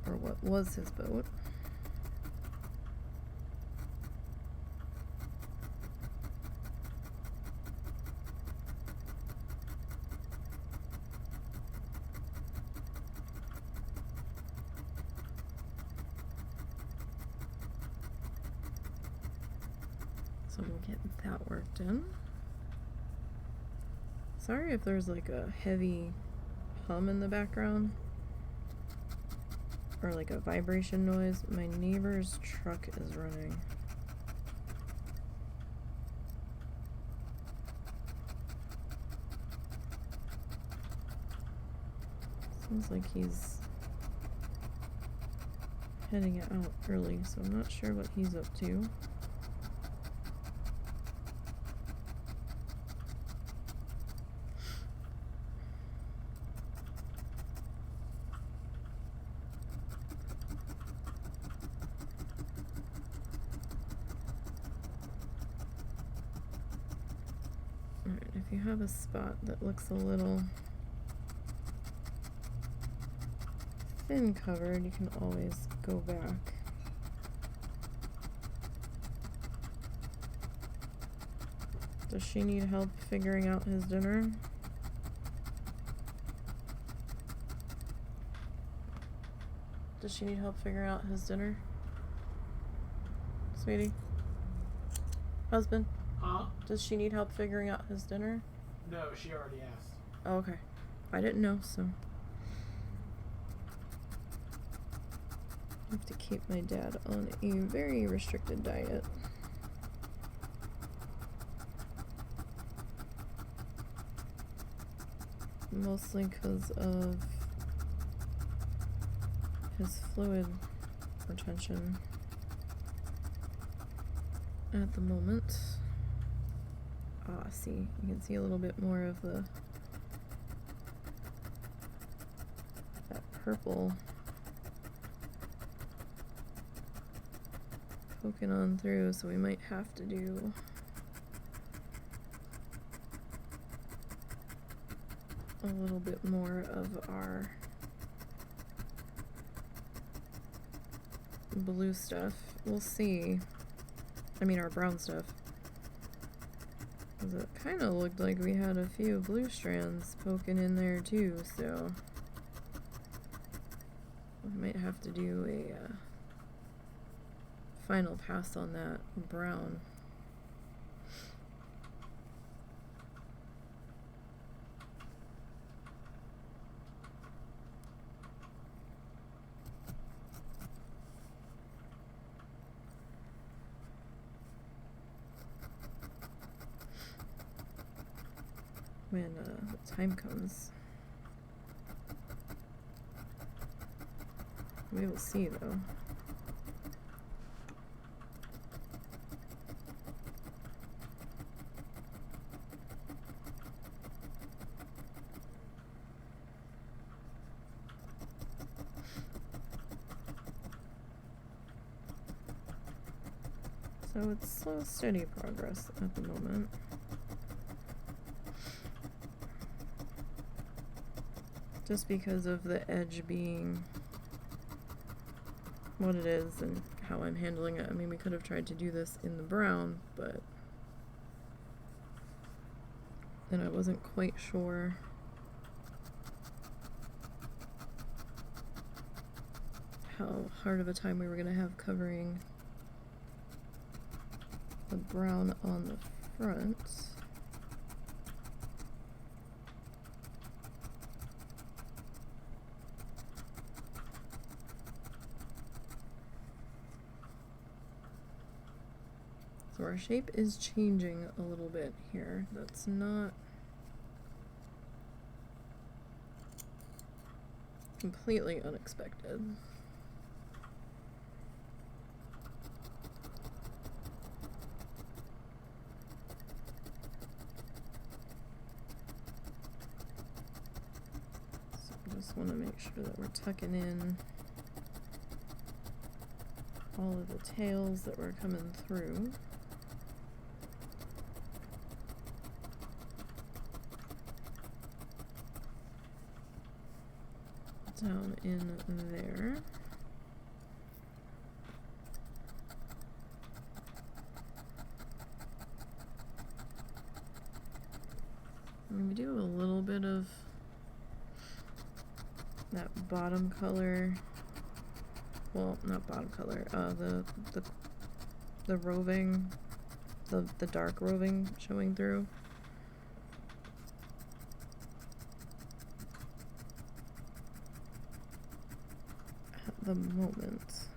Or what was his boat. So we'll get that worked in. Sorry if there's like a heavy hum in the background or like a vibration noise. My neighbor's truck is running. Seems like he's heading out early, so I'm not sure what he's up to. Alright, if you have a spot that looks a little thin covered, you can always go back. Does she need help figuring out his dinner? Does she need help figuring out his dinner? Sweetie? Husband? Huh? Does she need help figuring out his dinner? No, she already asked. Oh, okay. I didn't know, so. I have to keep my dad on a very restricted diet. Mostly because of his fluid retention at the moment. Ah, see, you can see a little bit more of that purple poking on through, so we might have to do a little bit more of our blue stuff. We'll see. I mean, our brown stuff. Because it kind of looked like we had a few blue strands poking in there too, so we might have to do a final pass on that brown. When the time comes. We will see though. So it's slow, steady progress at the moment. Just because of the edge being what it is and how I'm handling it. I mean, we could have tried to do this in the brown, but then I wasn't quite sure how hard of a time we were going to have covering the brown on the front. So our shape is changing a little bit here. That's not Completely unexpected. So I just want to make sure that we're tucking in all of the tails that were coming through. Down in there. And we do a little bit of that bottom color. Well, not bottom color. The roving, the dark roving showing through. The moment.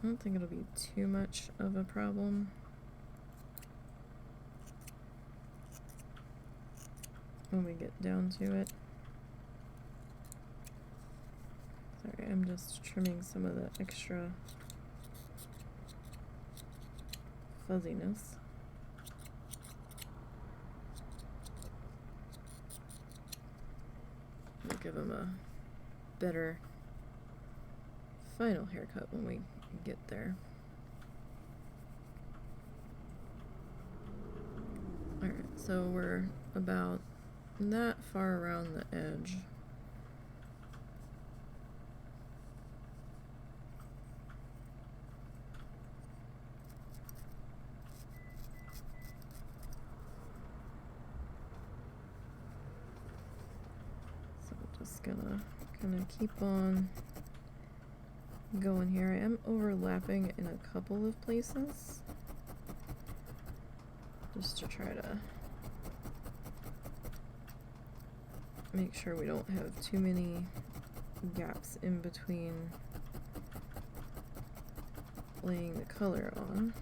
I don't think it'll be too much of a problem. When we get down to it. Sorry, I'm just trimming some of the extra fuzziness. We'll give him a better final haircut when we get there. Alright, so we're about that far around the edge. Gonna kind of keep on going here. I am overlapping in a couple of places just to try to make sure we don't have too many gaps in between laying the color on.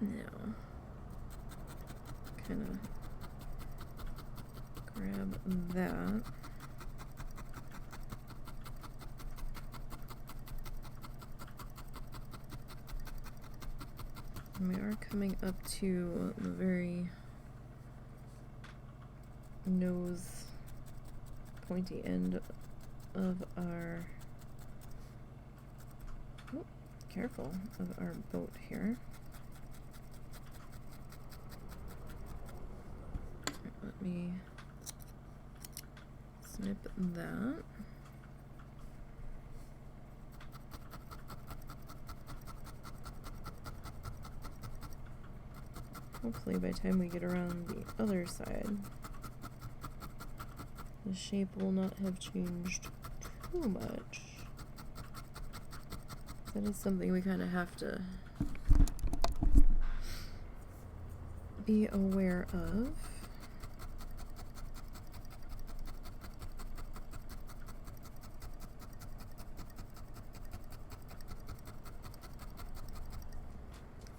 Now, kind of grab that. And we are coming up to the very nose pointy end of our, oh, careful, of our boat here. Let me snip that. Hopefully by the time we get around the other side, the shape will not have changed too much. That is something we kind of have to be aware of.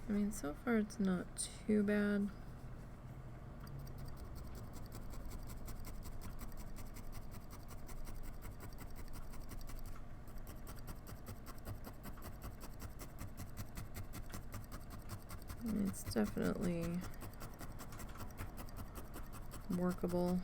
I mean, so far it's not too bad. I mean, it's definitely workable.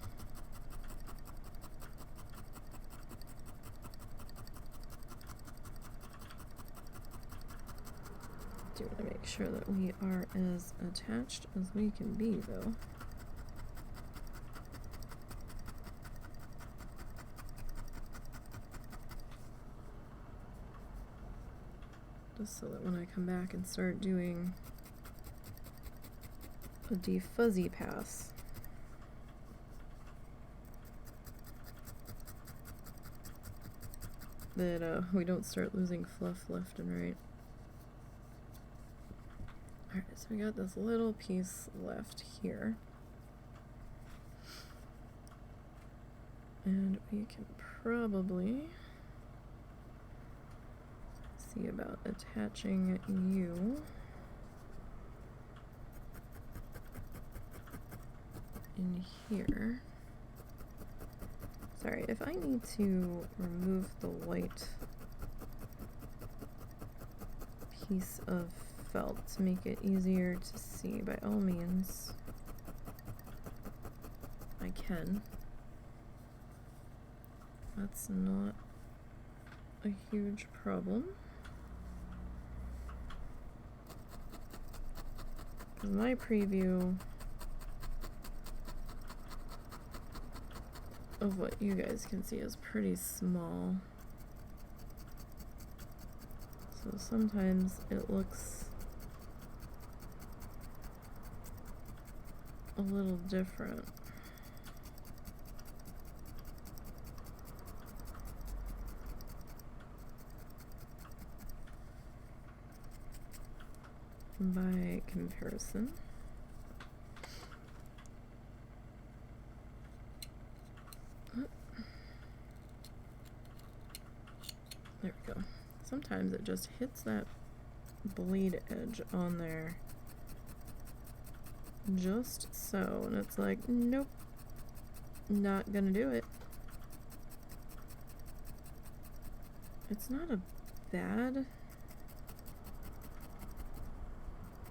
Do want to make sure that we are as attached as we can be, though. Just so that when I come back and start doing a defuzzy pass, that we don't start losing fluff left and right. Alright, so we got this little piece left here. And we can probably see about attaching you in here. Sorry, if I need to remove the white piece of felt to make it easier to see, by all means, I can. That's not a huge problem. Because my preview of what you guys can see is pretty small. So sometimes it looks a little different. By comparison. There we go. Sometimes it just hits that blade edge on there just so, and it's like, nope, not gonna do it. It's not a bad,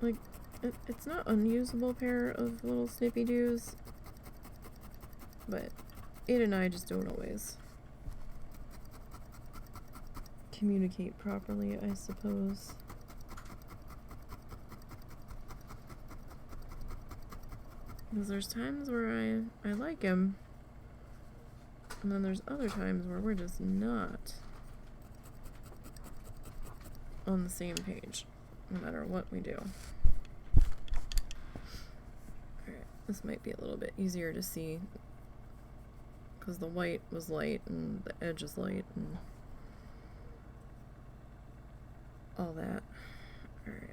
like, it's not unusable pair of little Snippy-Doos, but it and I just don't always communicate properly, I suppose. Because there's times where I like him, and then there's other times where we're just not on the same page, no matter what we do. Alright, this might be a little bit easier to see, because the white was light, and the edge is light, and all that. Alright.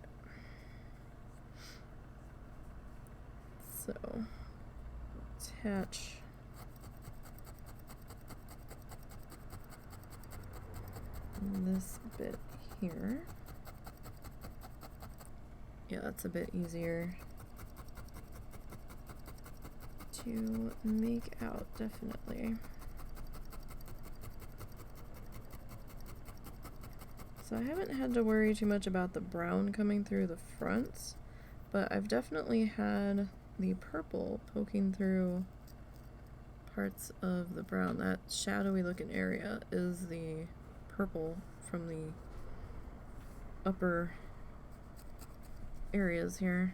So, attach this bit here. Yeah, that's a bit easier to make out, definitely. So I haven't had to worry too much about the brown coming through the front, but I've definitely had the purple poking through parts of the brown. That shadowy looking area is the purple from the upper areas here.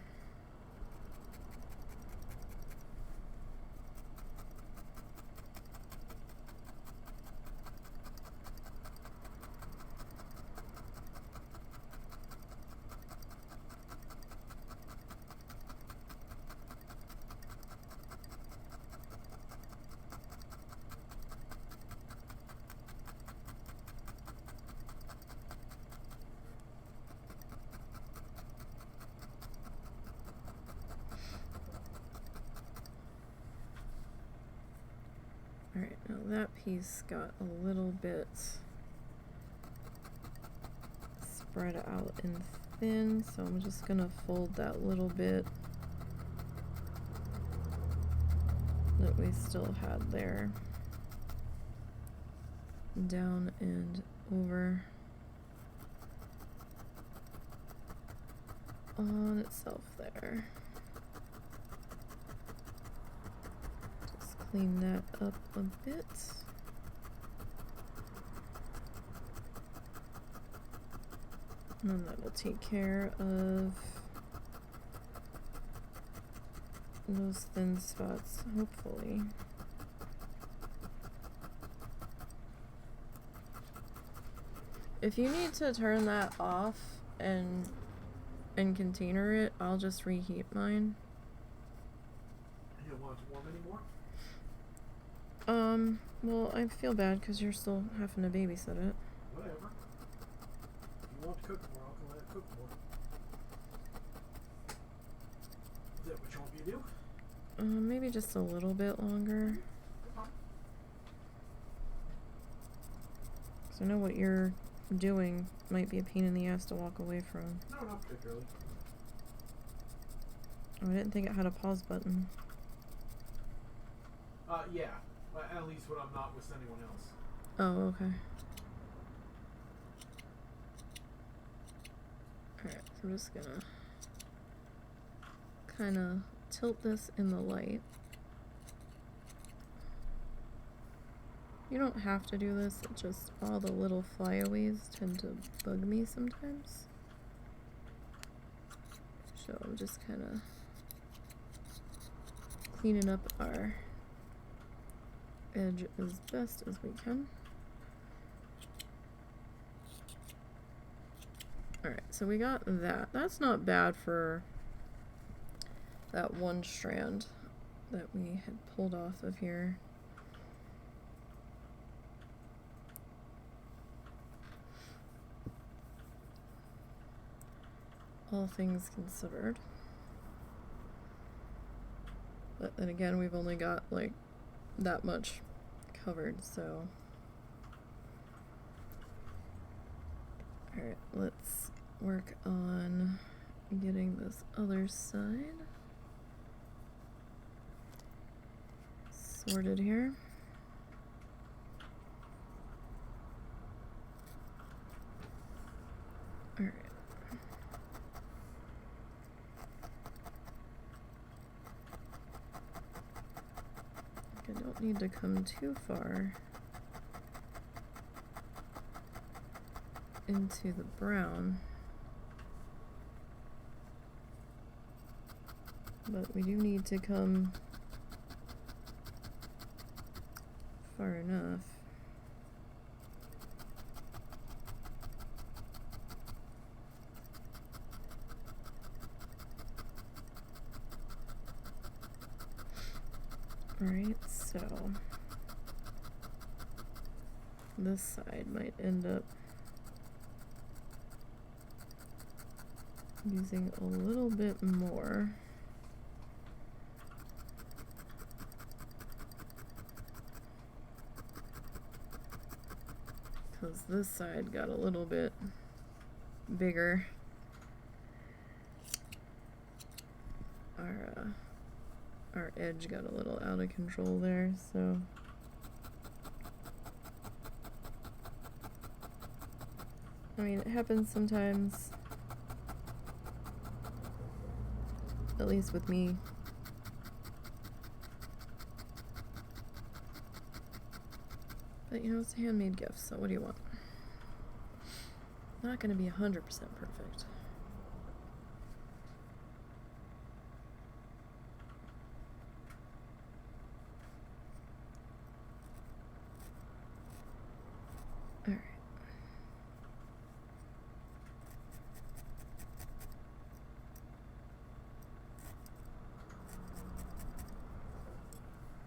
Alright, now that piece got a little bit spread out and thin, so I'm just gonna fold that little bit that we still had there down and over on itself there. Clean that up a bit. And then that will take care of those thin spots, hopefully. If you need to turn that off and container it, I'll just reheat mine. You don't want it to warm anymore? Well, I feel bad because you're still having to babysit it. Whatever. If you want to cook more, I'll let it cook more. it, which one do you do? Maybe just a little bit longer. So I know what you're doing might be a pain in the ass to walk away from. No, not particularly. Oh, I didn't think it had a pause button. Yeah. At least when I'm not with anyone else. Oh, okay. Alright, so I'm just gonna kind of tilt this in the light. You don't have to do this, it just all the little flyaways tend to bug me sometimes. So I'm just kind of cleaning up our edge as best as we can. Alright, so we got that. That's not bad for that one strand that we had pulled off of here. All things considered. But then again, we've only got like that much covered, so. Alright, let's work on getting this other side sorted here. Alright. I don't need to come too far into the brown, but we do need to come far enough. Alright, so this side might end up using a little bit more. Because this side got a little bit bigger. Our edge got a little out of control there, so I mean, it happens sometimes, at least with me. But you know, it's a handmade gift, so what do you want? Not gonna be 100% perfect. Alright.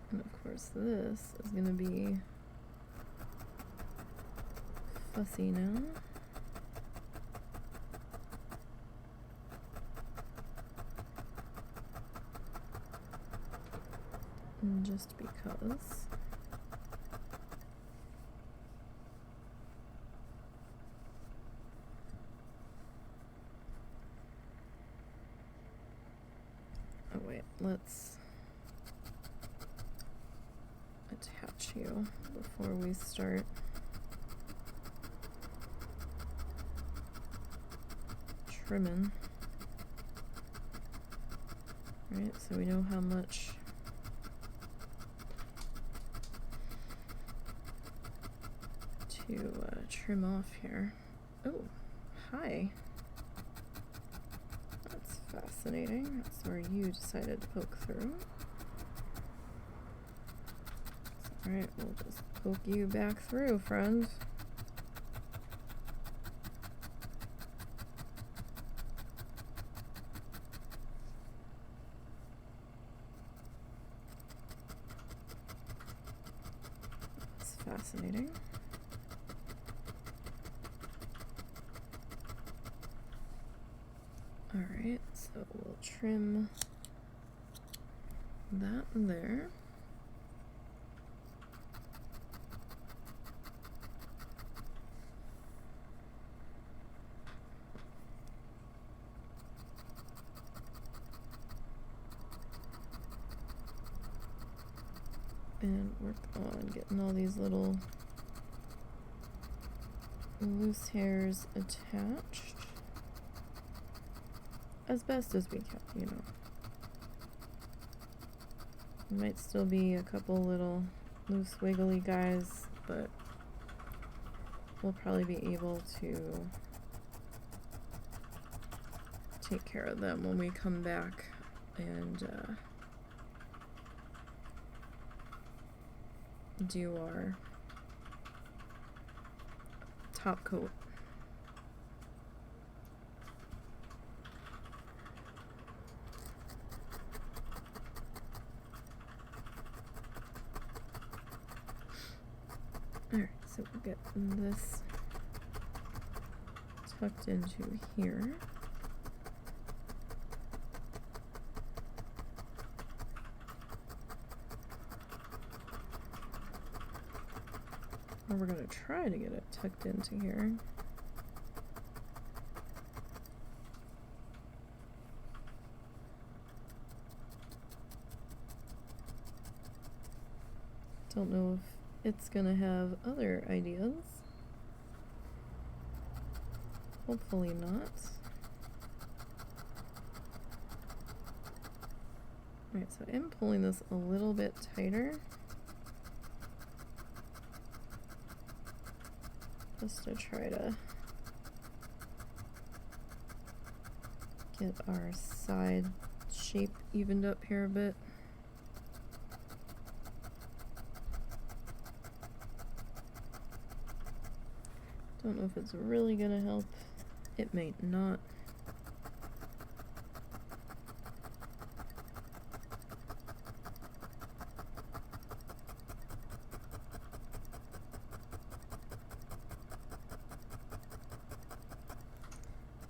And of course this is gonna be fussy now. And just because. Oh wait, let's attach you before we start trimming. Right, so we know how much to trim off here. Oh, hi. That's fascinating. That's where you decided to poke through. Alright, we'll just poke you back through, friend. That's fascinating. Alright, so we'll trim that there. And work on getting all these little loose hairs attached as best as we can, you know. There might still be a couple little loose wiggly guys, but we'll probably be able to take care of them when we come back and do our top coat. Alright, so we'll get this tucked into here. Or we're going to try to get it tucked into here. Don't know if it's going to have other ideas. Hopefully not. Alright, so I'm pulling this a little bit tighter. Just to try to get our side shape evened up here a bit. Don't know if it's really gonna help. It may not.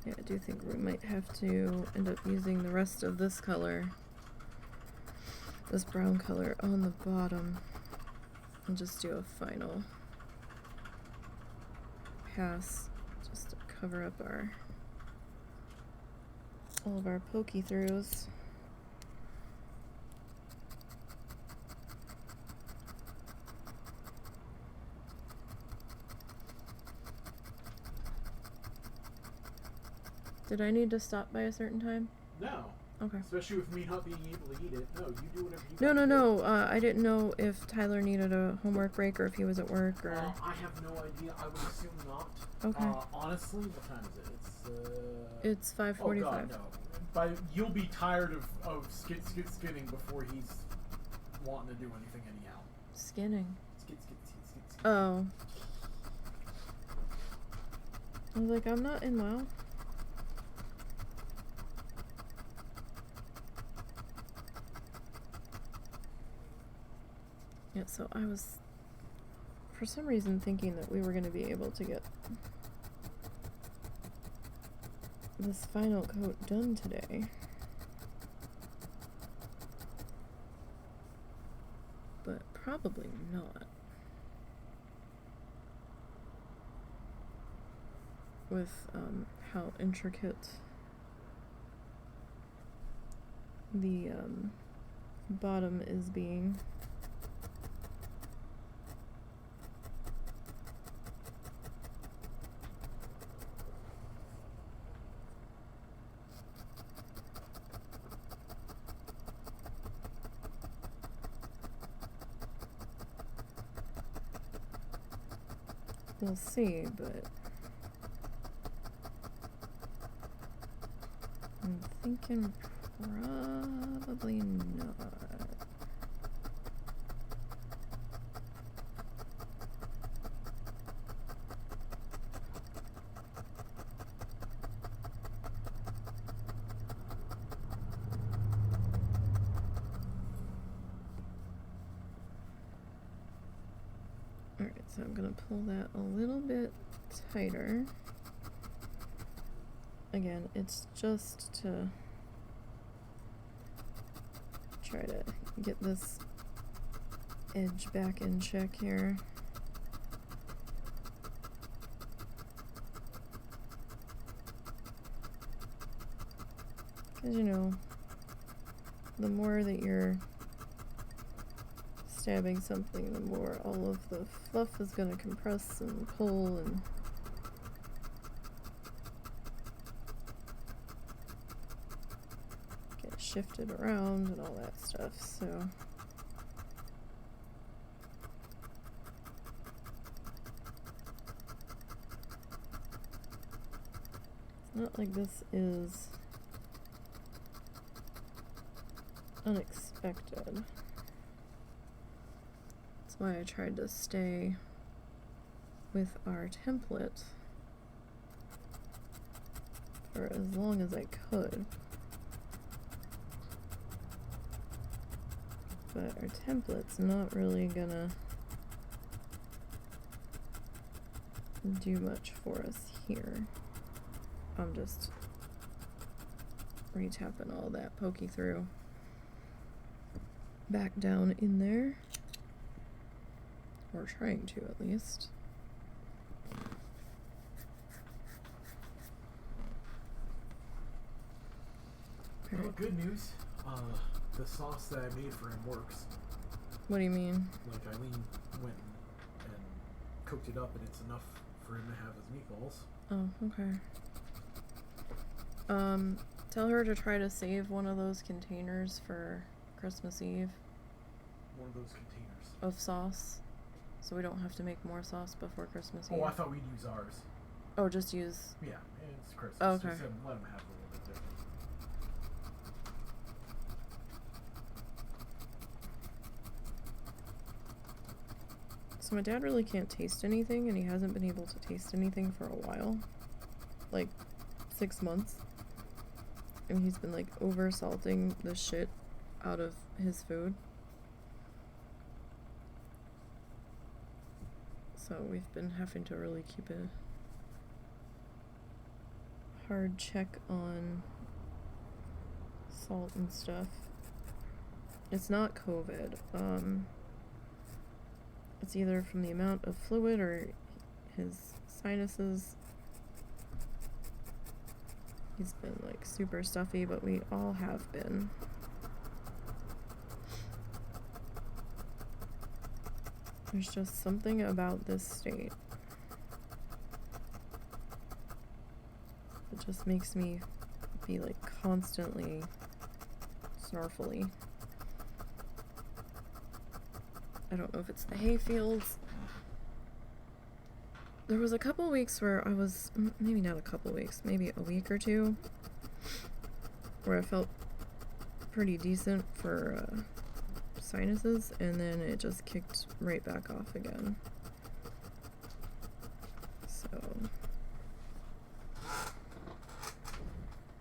Yeah, I do think we might have to end up using the rest of this color, this brown color, on the bottom, and just do a final pass just to cover up all of our pokey throughs. Did I need to stop by a certain time? No. Okay. Especially with me not being able to eat it. No, you do whatever you want. No. I didn't know if Tyler needed a homework break or if he was at work or. I have no idea. I would assume not. Okay. Honestly, what time is it? It's 5:45. Oh God, no. But you'll be tired of skinning before he's wanting to do anything anyhow. Skinning. Skit. Oh. I was like, I'm not in WoW. Yeah, so I was, for some reason, thinking that we were going to be able to get this final coat done today. But probably not. With how intricate the bottom is being. We'll see, but I'm thinking probably not. Alright, so I'm going to pull that a little bit tighter. Again, it's just to try to get this edge back in check here. Because, you know, the more that you're stabbing something, the more all of the fluff is going to compress and pull and get shifted around and all that stuff, so it's not like this is unexpected. That's why I tried to stay with our template for as long as I could. But our template's not really gonna do much for us here. I'm just re-tapping all that pokey through back down in there, or trying to at least. Well, good news. The sauce that I made for him works. What do you mean? Like, Eileen went and cooked it up, and it's enough for him to have his meatballs. Oh, okay. Tell her to try to save one of those containers for Christmas Eve. One of those containers. Of sauce. So we don't have to make more sauce before Christmas Eve. Oh, I thought we'd use ours. Oh, just use... Yeah, it's Christmas. Oh, okay. Just let him have a little bit different. So my dad really can't taste anything, and he hasn't been able to taste anything for a while. Like, 6 months. And he's been, like, over-salting the shit out of his food. So we've been having to really keep a hard check on salt and stuff. It's not COVID. It's either from the amount of fluid or his sinuses. He's been like super stuffy, but we all have been. There's just something about this state that just makes me be like constantly snarfly. I don't know if it's the hay fields. There was a couple weeks where I was, maybe not a couple weeks, maybe a week or two, where I felt pretty decent for sinuses, and then it just kicked right back off again. So,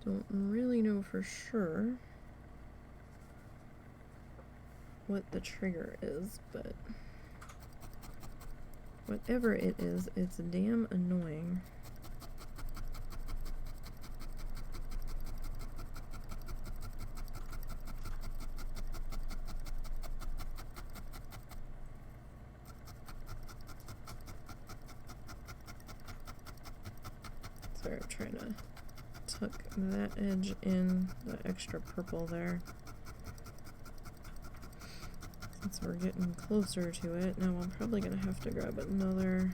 don't really know for sure what the trigger is, but whatever it is, it's damn annoying. Sorry, I'm trying to tuck that edge in, the extra purple there. Since we're getting closer to it, now I'm probably gonna have to grab another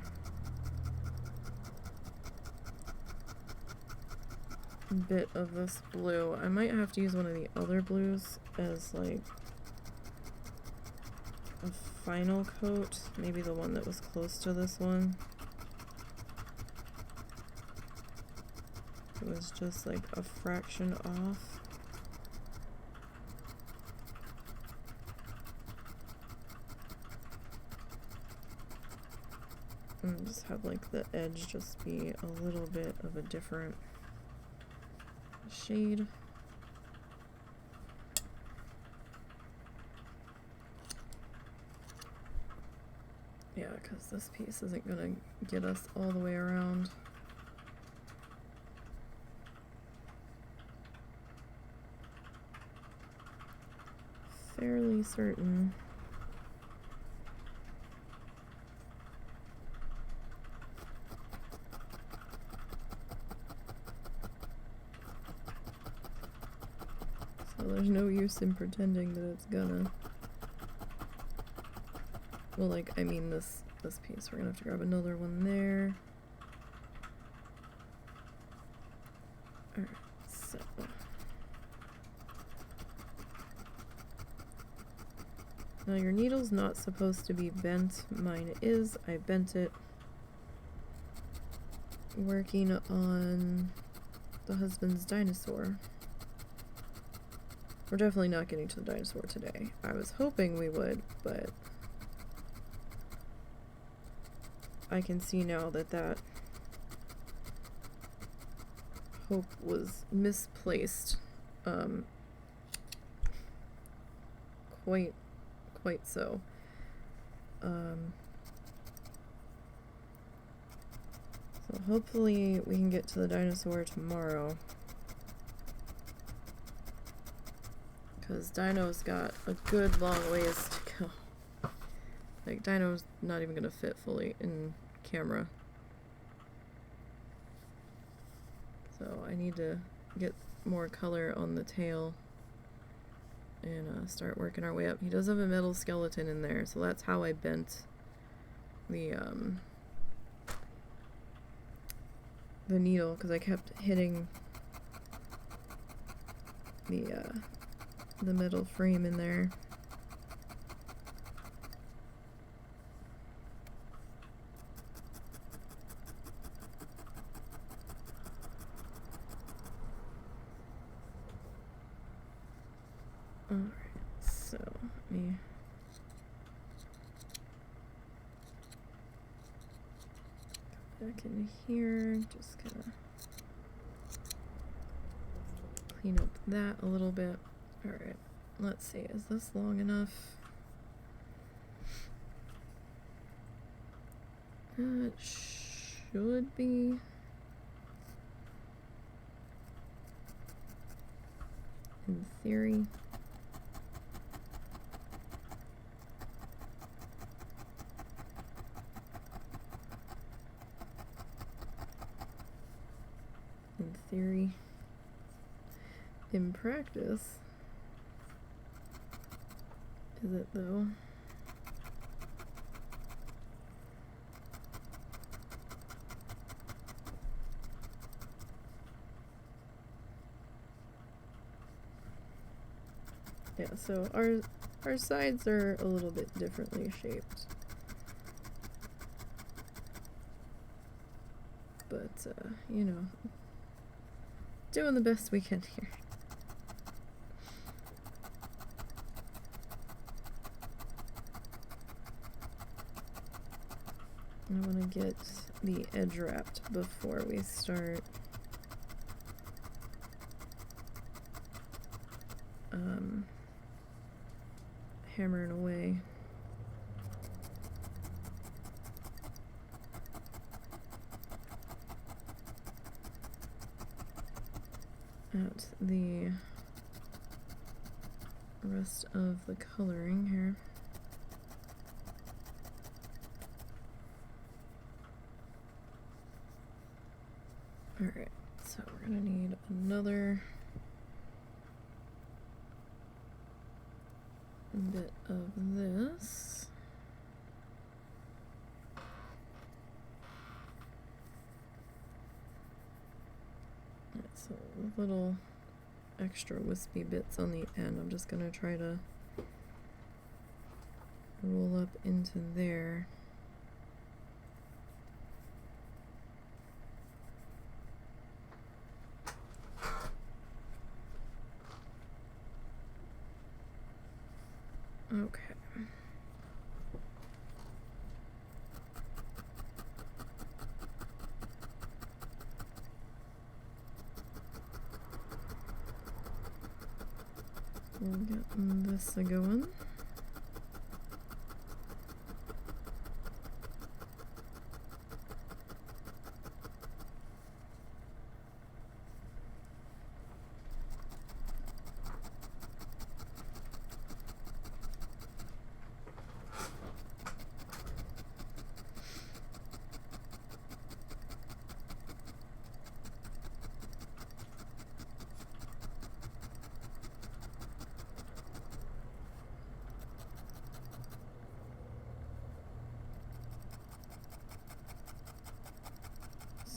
bit of this blue. I might have to use one of the other blues as like a final coat, maybe the one that was close to this one. It was just like a fraction off. And just have like the edge just be a little bit of a different shade. Yeah, because this piece isn't gonna get us all the way around. fairly certain. So there's no use in pretending that it's gonna. Well, like, I mean this piece. We're gonna have to grab another one there. Alright, so. Now your needle's not supposed to be bent. Mine is. I bent it. Working on the husband's dinosaur. We're definitely not getting to the dinosaur today. I was hoping we would, but I can see now that that hope was misplaced. Quite so. So hopefully we can get to the dinosaur tomorrow. Because Dino's got a good long ways to go. Like, Dino's not even gonna fit fully in camera. So I need to get more color on the tail and start working our way up. He does have a metal skeleton in there, so that's how I bent the needle, because I kept hitting the metal frame in there. Alright, so let me go back in here, just kind of clean up that a little bit. Alright, let's see, is this long enough? It should be. In theory. In theory. In practice. Is it though? Yeah, so our sides are a little bit differently shaped. But, you know, doing the best we can here. I want to get the edge wrapped before we start hammering away. At the rest of the coloring here. Alright, so we're gonna need another bit of this. Alright, so little extra wispy bits on the end. I'm just gonna try to roll up into there. Okay. We'll get this a-going.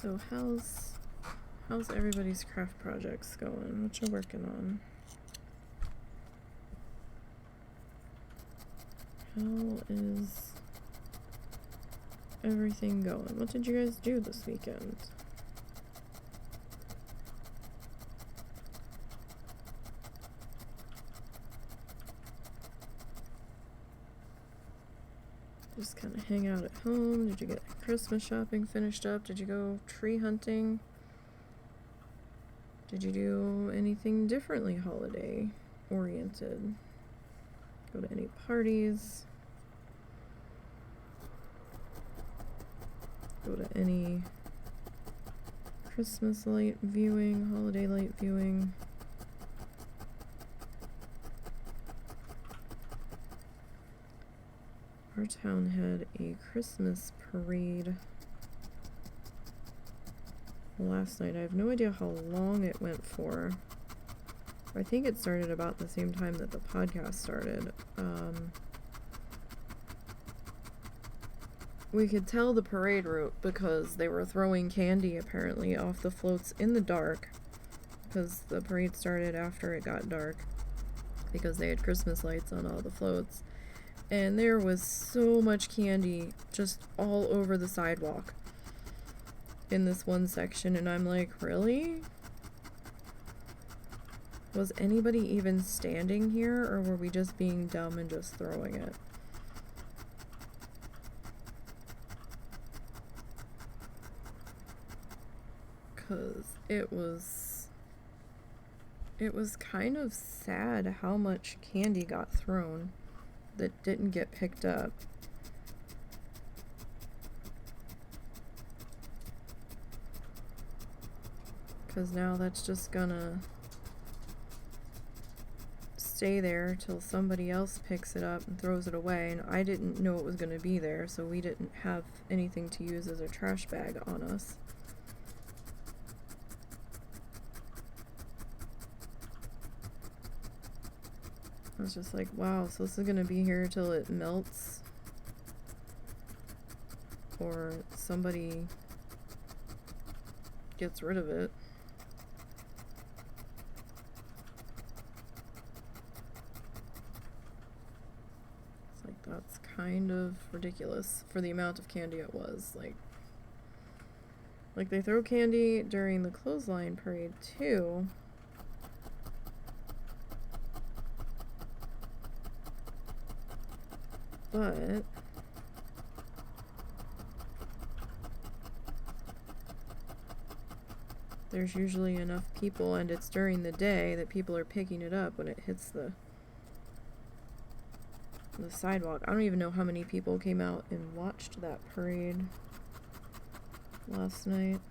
So how's everybody's craft projects going? What you working on? How is everything going? What did you guys do this weekend? Just kind of hang out at home? Did you get Christmas shopping finished up? Did you go tree hunting? Did you do anything differently holiday oriented? Go to any parties? Go to any Christmas light viewing, holiday light viewing? Our town had a Christmas parade last night. I have no idea how long it went for. I think it started about the same time that the podcast started. We could tell the parade route because they were throwing candy apparently off the floats in the dark, because the parade started after it got dark because they had Christmas lights on all the floats. And there was so much candy just all over the sidewalk in this one section, and I'm like, really? Was anybody even standing here, or were we just being dumb and just throwing it? Because it was kind of sad how much candy got thrown that didn't get picked up. Because now that's just gonna stay there till somebody else picks it up and throws it away, and I didn't know it was gonna be there, so we didn't have anything to use as a trash bag on us. I was just like, wow, so this is gonna be here till it melts? Or somebody gets rid of it. It's like, that's kind of ridiculous for the amount of candy it was. Like they throw candy during the clothesline parade too. But there's usually enough people, and it's during the day that people are picking it up when it hits the sidewalk. I don't even know how many people came out and watched that parade last night.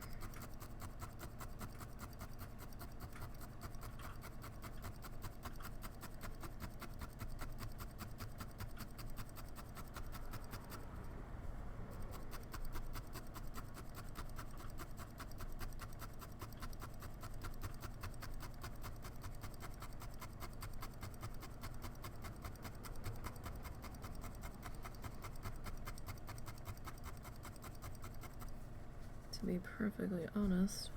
To be perfectly honest,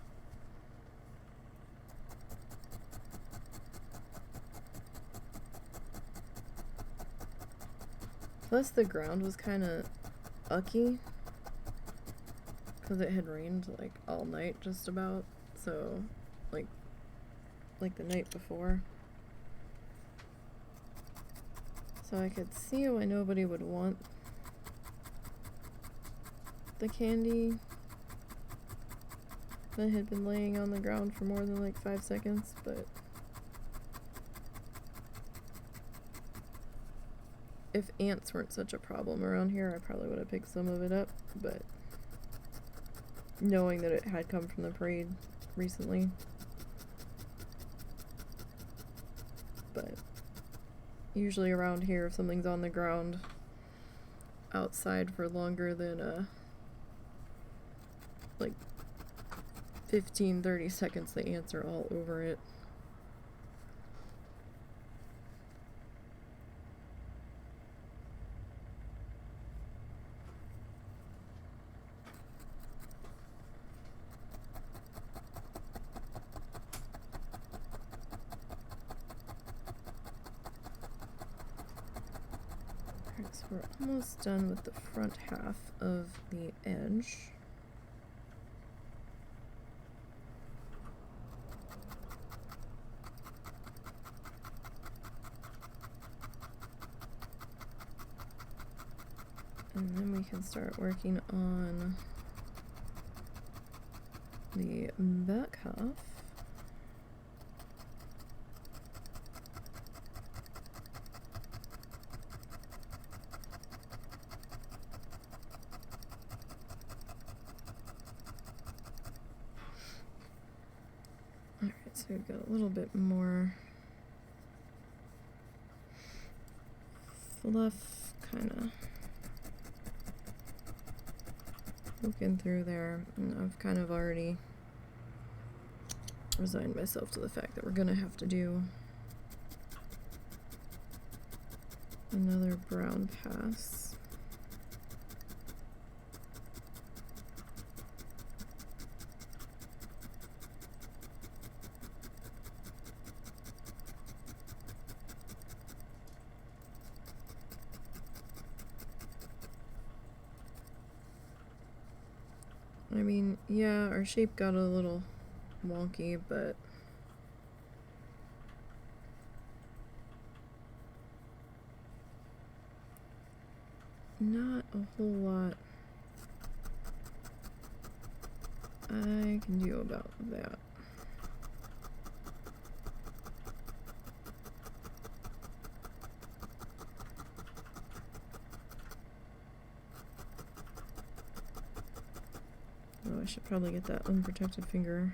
plus the ground was kind of ucky because it had rained like all night just about, so like the night before, so I could see why nobody would want the candy that had been laying on the ground for more than like 5 seconds, but if ants weren't such a problem around here, I probably would have picked some of it up, but knowing that it had come from the parade recently. But usually around here, if something's on the ground outside for longer than like 15-30 seconds, the ants are all over it. So we're almost done with the front half of the edge. And then we can start working on the back half. Alright, so we've got a little bit more fluff kind of looking through there, and I've kind of already resigned myself to the fact that we're gonna have to do another brown pass. I mean, yeah, our shape got a little wonky, but not a whole lot I can do about that. Oh, I should probably get that unprotected finger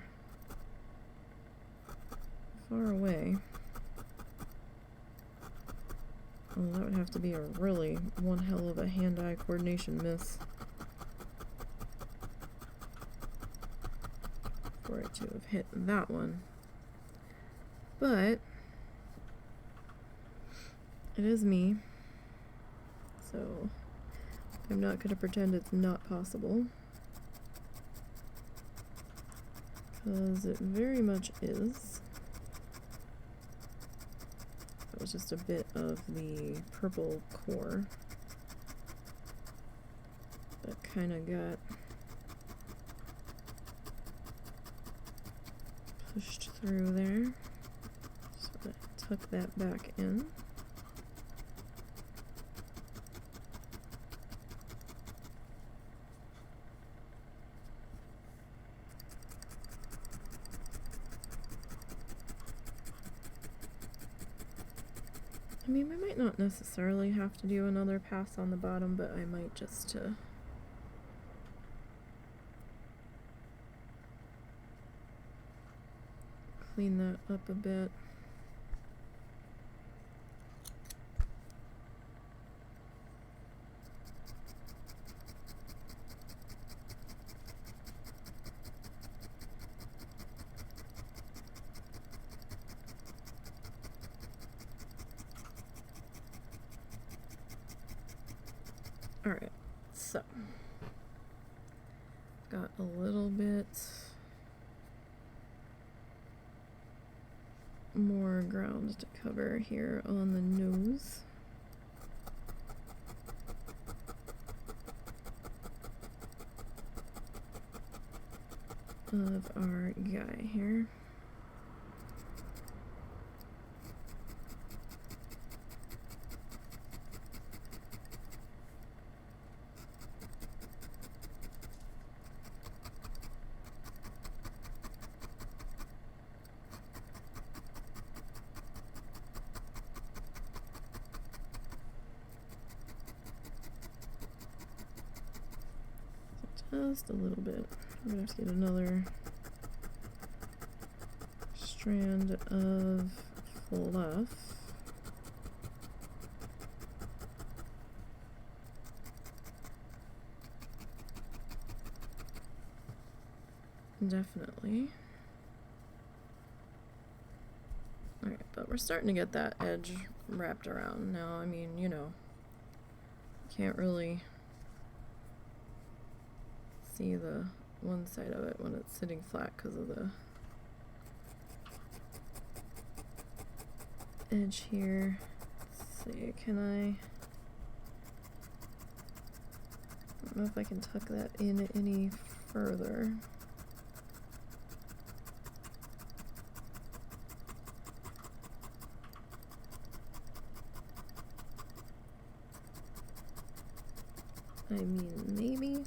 far away. Oh, that would have to be a really one hell of a hand-eye coordination miss for it to have hit that one. But it is me, so I'm not going to pretend it's not possible, because it very much is. That was just a bit of the purple core that kind of got pushed through there. So I tuck that back in. I mean, we might not necessarily have to do another pass on the bottom, but I might just to clean that up a bit. Alright, so got a little bit more ground to cover here on the nose. Of our guy here. Just a little bit. I'm gonna have to get another strand of fluff. Definitely. Alright, but we're starting to get that edge wrapped around now. I mean, you know, can't really see the one side of it when it's sitting flat because of the edge here. Let's see, can I know if I can tuck that in any further. I mean, maybe.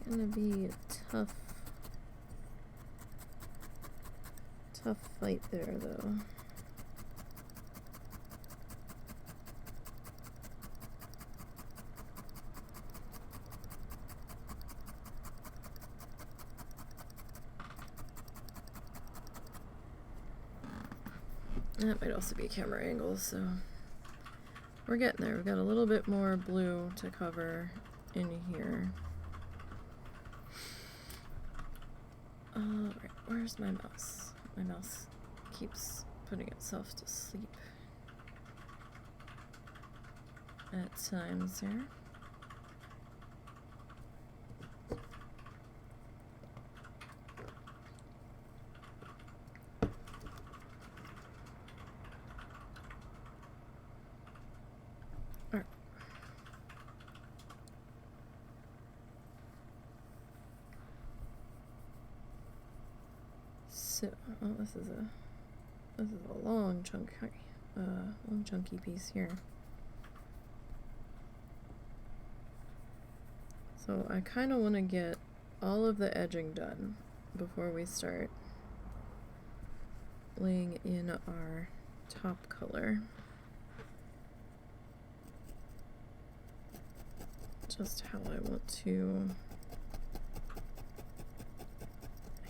Gonna be a tough fight there, though. That might also be a camera angle, so we're getting there. We've got a little bit more blue to cover in here. Right, where's my mouse? My mouse keeps putting itself to sleep at times here. Alright. So, oh, this is a long chunky piece here. So I kind of want to get all of the edging done before we start laying in our top color. Just how I want to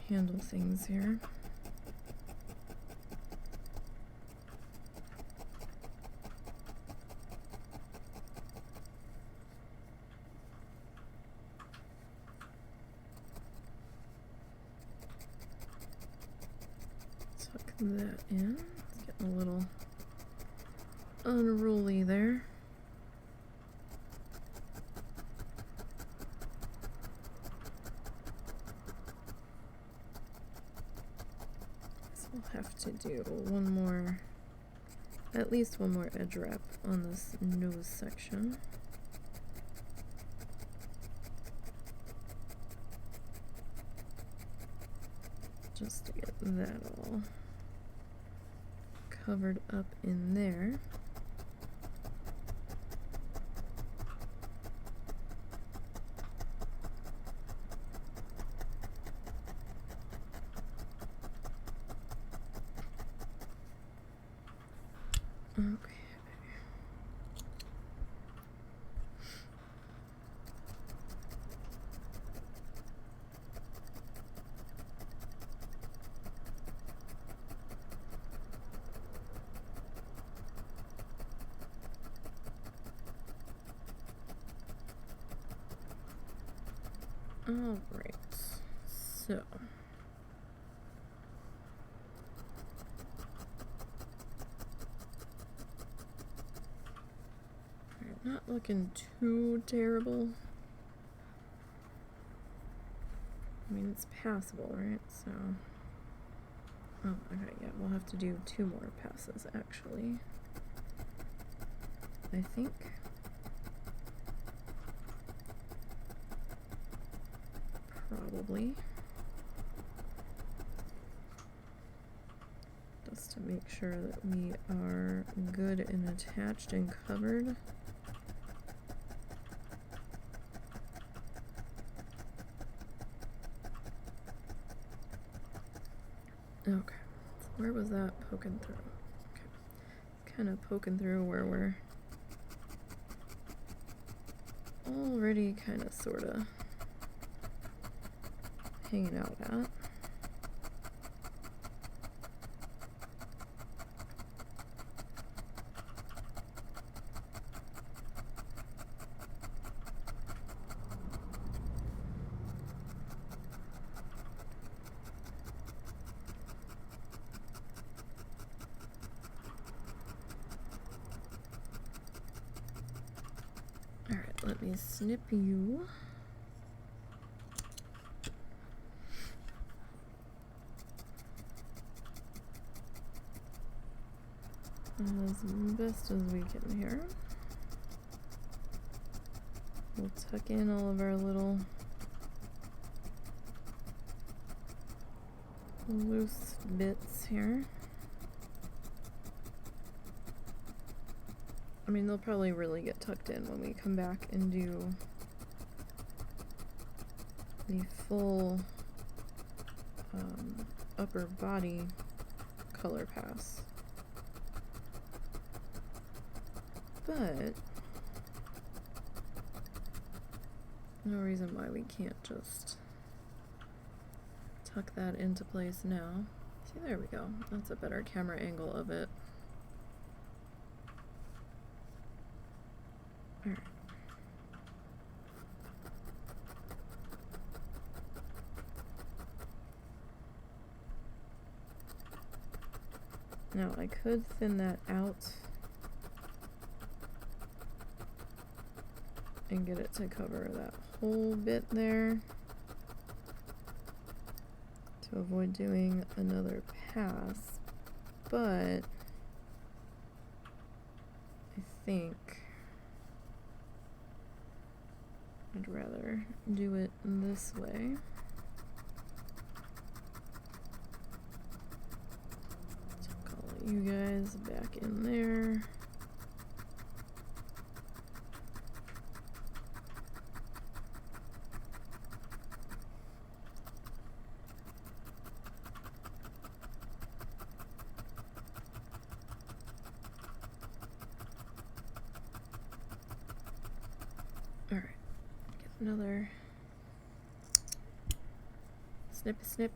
handle things here. Tuck that in. It's getting a little unruly there. We'll have to do at least one more edge wrap on this nose section. Just to get that all covered up in there. Okay. All right. So not looking too terrible. I mean, it's passable, right? So, oh, okay, yeah, we'll have to do 2 more passes, actually. I think. Probably. Just to make sure that we are good and attached and covered. Okay, so where was that poking through? Okay, it's kind of poking through where we're already kind of sort of hanging out at. Let me snip you. as best as we can here. We'll tuck in all of our little loose bits here. I mean, they'll probably really get tucked in when we come back and do the full upper body color pass. But no reason why we can't just tuck that into place now. See, there we go. That's a better camera angle of it. Alright. Now I could thin that out and get it to cover that whole bit there to avoid doing another pass, but I think I'd rather do it this way. Tuck all you guys back in there. Alright, get another snip.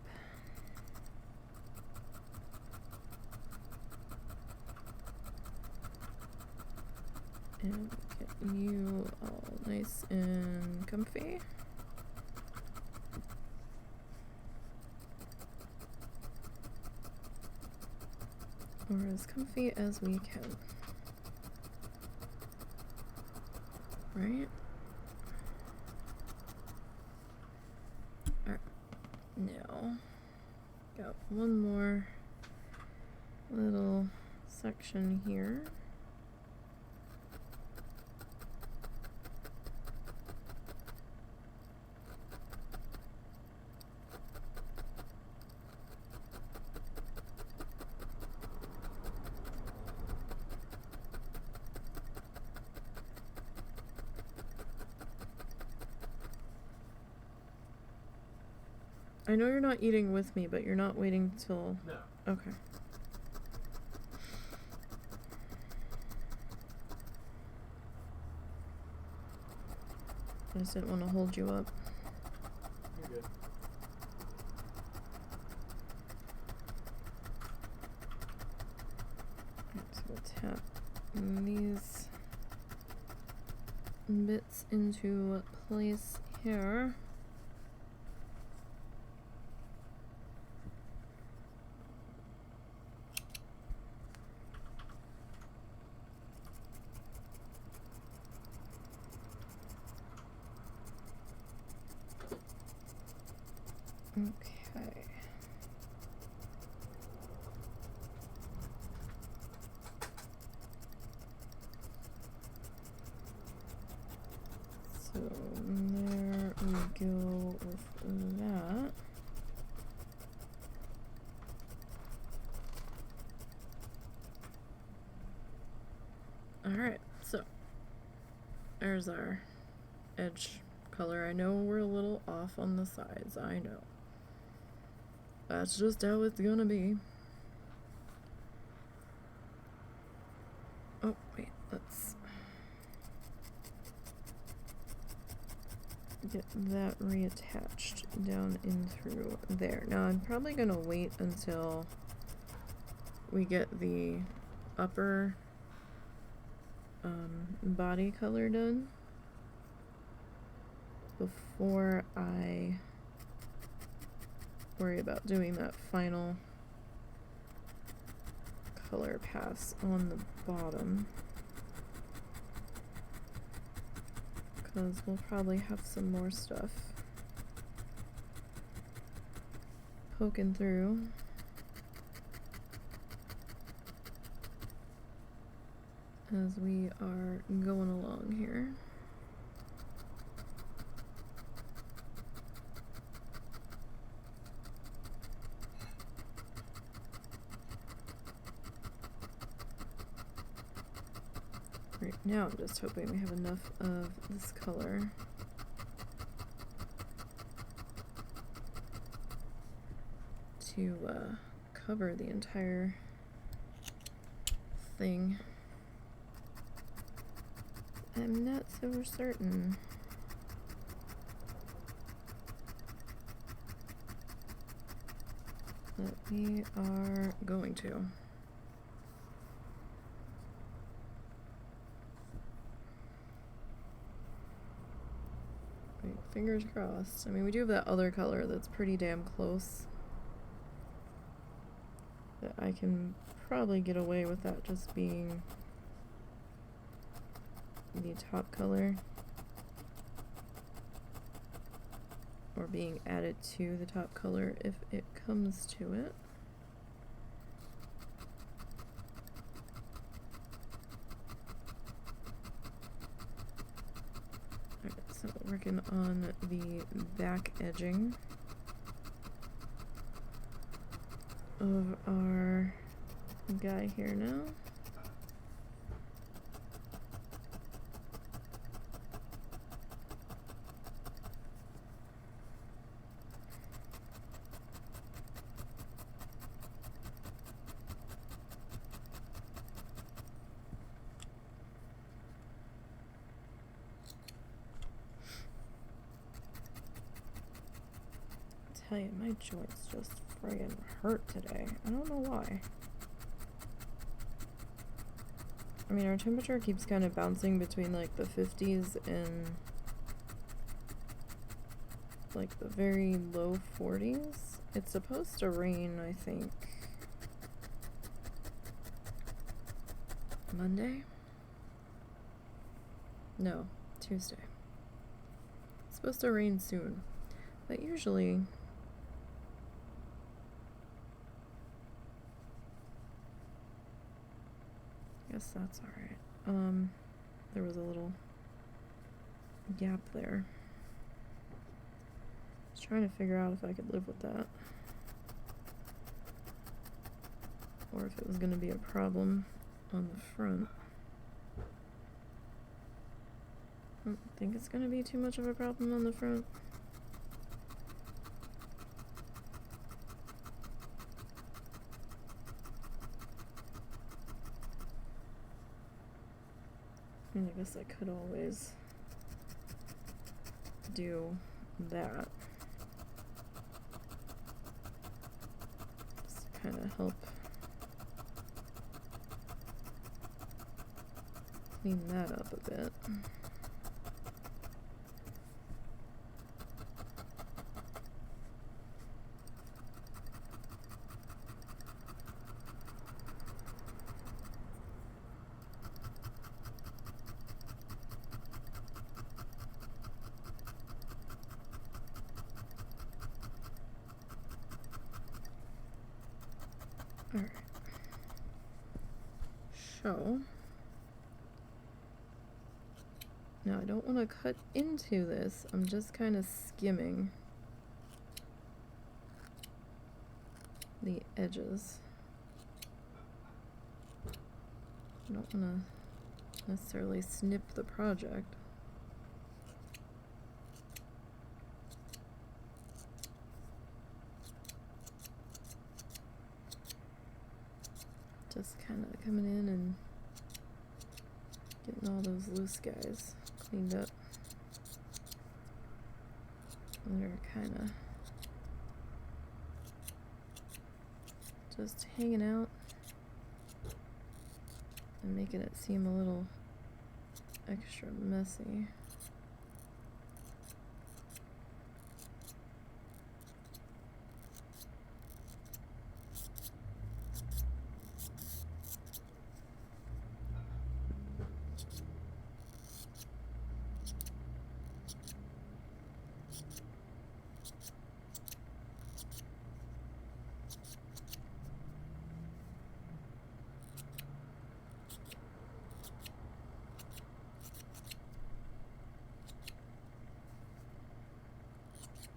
And get you all nice and comfy. Or as comfy as we can. Right? Alright. Now, got one more little section here. I know you're not eating with me, but you're not waiting till... No. Okay. I just didn't want to hold you up. You're good. So we'll tap these bits into place here. Okay. So there we go with that. Alright, so there's our edge color. I know we're a little off on the sides, I know. That's just how it's gonna be. Oh, wait, let's get that reattached down in through there. Now, I'm probably gonna wait until we get the upper body color done before I worry about doing that final color pass on the bottom, because we'll probably have some more stuff poking through. as we are going along here. Right now I'm just hoping we have enough of this color to cover the entire thing. I'm not so certain. But we are going to. Wait, fingers crossed. I mean, we do have that other color that's pretty damn close. But I can probably get away with that just being the top color. Or being added to the top color if it comes to it. Alright, so working on the back edging of our guy here now. Tell you, my joints just friggin' hurt today. I don't know why. I mean, our temperature keeps kind of bouncing between like the 50s and like the very low 40s. It's supposed to rain, I think, Monday? No, Tuesday. It's supposed to rain soon, but usually I guess that's alright. There was a little gap there. I was trying to figure out if I could live with that. Or if it was going to be a problem on the front. I don't think it's going to be too much of a problem on the front. I guess I could always do that. Just to kind of help clean that up a bit. Alright. So now I don't want to cut into this. I'm just kind of skimming the edges. I don't want to necessarily snip the project. Just kind of coming in and getting all those loose guys cleaned up. They're kind of just hanging out and making it seem a little extra messy.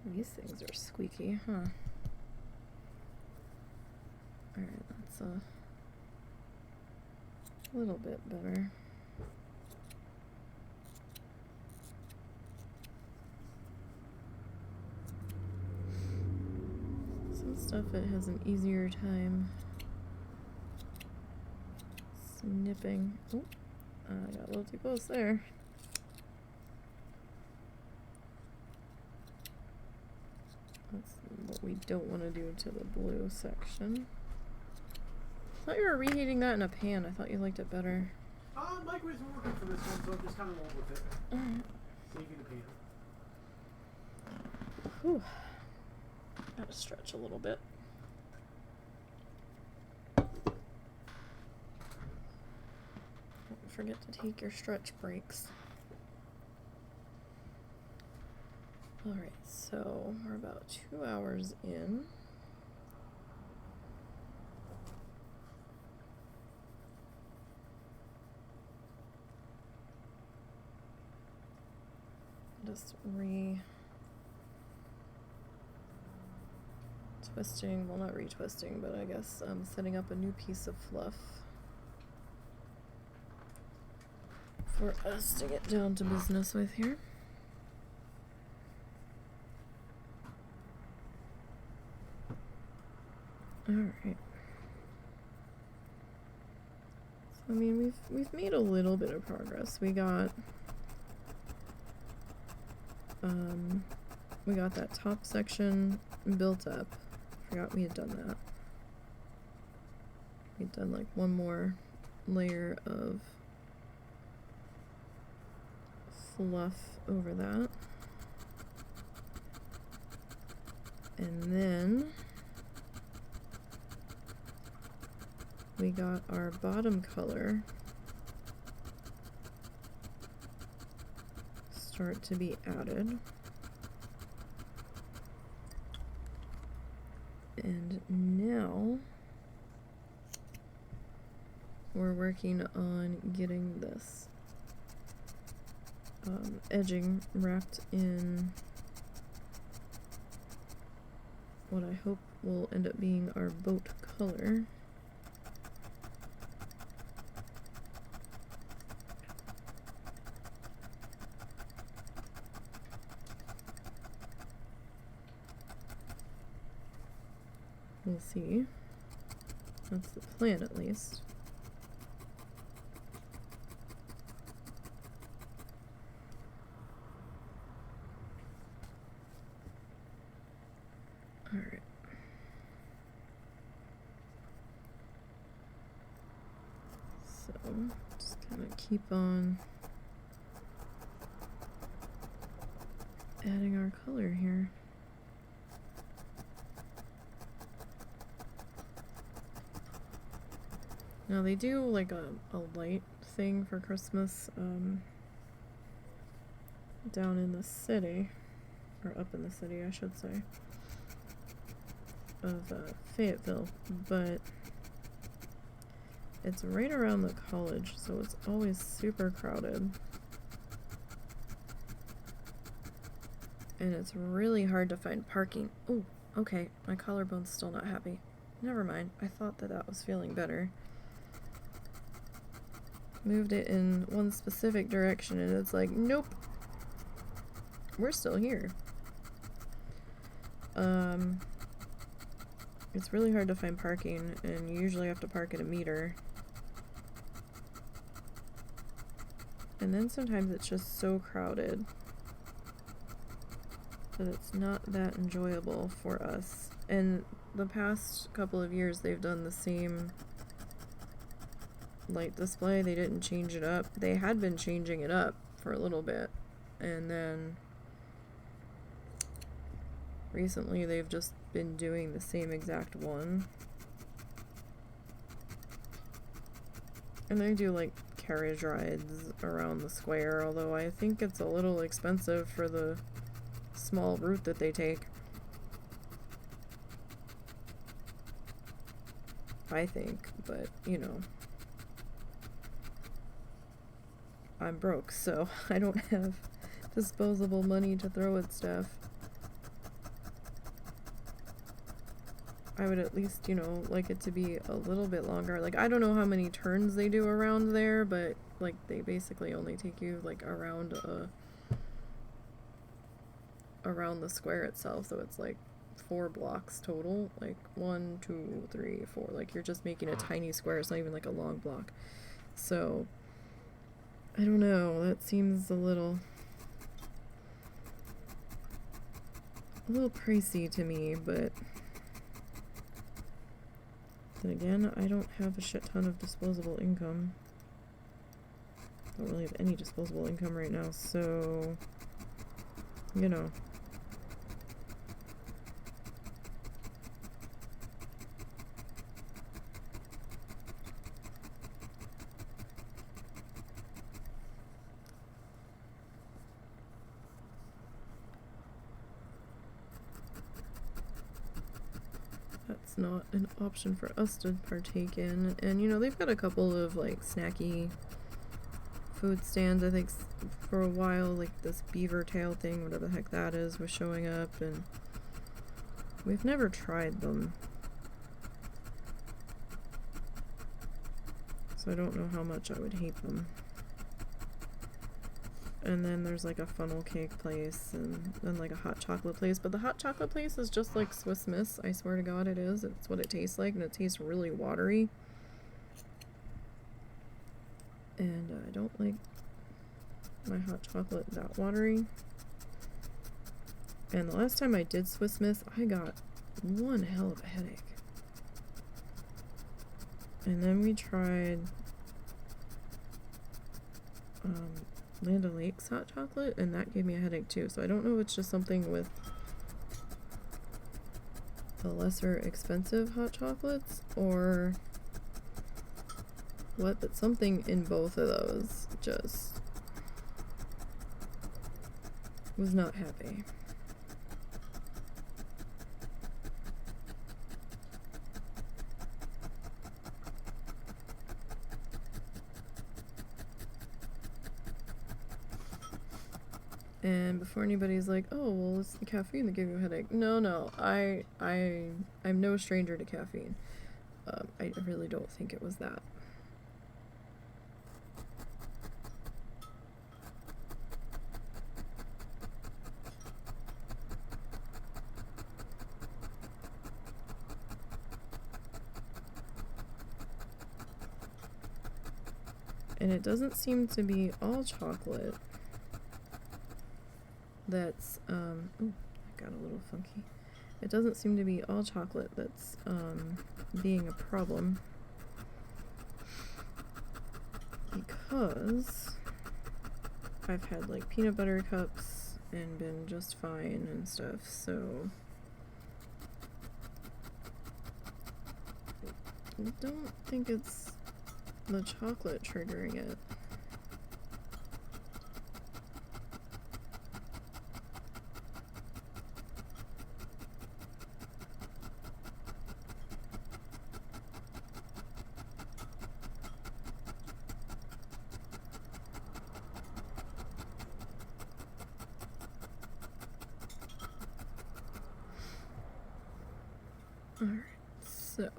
These things are squeaky, huh? Alright, that's a little bit better. Some stuff it has an easier time snipping. Oh, I got a little too close there. That's what we don't want to do to the blue section. I thought you were reheating that in a pan. I thought you liked it better. Microwaves were working for this one, so I'm just kind of rolling with it. Alright. Saving the pan. Whew. Gotta stretch a little bit. Don't forget to take your stretch breaks. Alright, so we're about 2 hours in. Just twisting, well, not retwisting, but I guess setting up a new piece of fluff for us to get down to business with here. Alright. So, I mean, we've made a little bit of progress. We got that top section built up. Forgot we had done that. We'd done like one more layer of fluff over that. And then we got our bottom color start to be added. And now we're working on getting this edging wrapped in what I hope will end up being our boat color. We'll see. That's the plan, at least. Alright. So, just kind of keep on adding our color here. Now they do like a light thing for Christmas down in the city, or up in the city I should say, of Fayetteville, but it's right around the college, so it's always super crowded. And it's really hard to find parking. Oh, okay, my collarbone's still not happy. Never mind, I thought that was feeling better. Moved it in one specific direction and it's like, nope, we're still here. It's really hard to find parking, and you usually have to park at a meter. And then sometimes it's just so crowded that it's not that enjoyable for us. And the past couple of years they've done the same light display. They didn't change it up. They had been changing it up for a little bit, and then recently they've just been doing the same exact one. And they do like carriage rides around the square, although I think it's a little expensive for the small route that they take. I think, but you know, I'm broke, so I don't have disposable money to throw at stuff. I would at least, you know, like it to be a little bit longer. Like, I don't know how many turns they do around there, but, like, they basically only take you, like, around the square itself, so it's, like, 4 blocks total. Like, 1, 2, 3, 4. Like, you're just making a tiny square. It's not even, like, a long block. So, I don't know. That seems a little pricey to me, but then again, I don't have a shit ton of disposable income. Don't really have any disposable income right now, so, you know. That's not an option for us to partake in. And, you know, they've got a couple of, like, snacky food stands. I think for a while, like, this beaver tail thing, whatever the heck that is, was showing up, and we've never tried them. So I don't know how much I would hate them. And then there's like a funnel cake place and then like a hot chocolate place. But the hot chocolate place is just like Swiss Miss. I swear to God it is. It's what it tastes like, and it tastes really watery. And I don't like my hot chocolate that watery. And the last time I did Swiss Miss, I got one hell of a headache. And then we tried Land O'Lakes hot chocolate, and that gave me a headache too. So I don't know if it's just something with the lesser expensive hot chocolates or what, but something in both of those just was not happy. And before anybody's like, oh, well, it's the caffeine that gave you a headache. No, I'm no stranger to caffeine. I really don't think it was that. And it doesn't seem to be all chocolate. That's, ooh, that got a little funky. It doesn't seem to be all chocolate that's, being a problem. Because I've had, like, peanut butter cups and been just fine and stuff, so I don't think it's the chocolate triggering it. Alright, so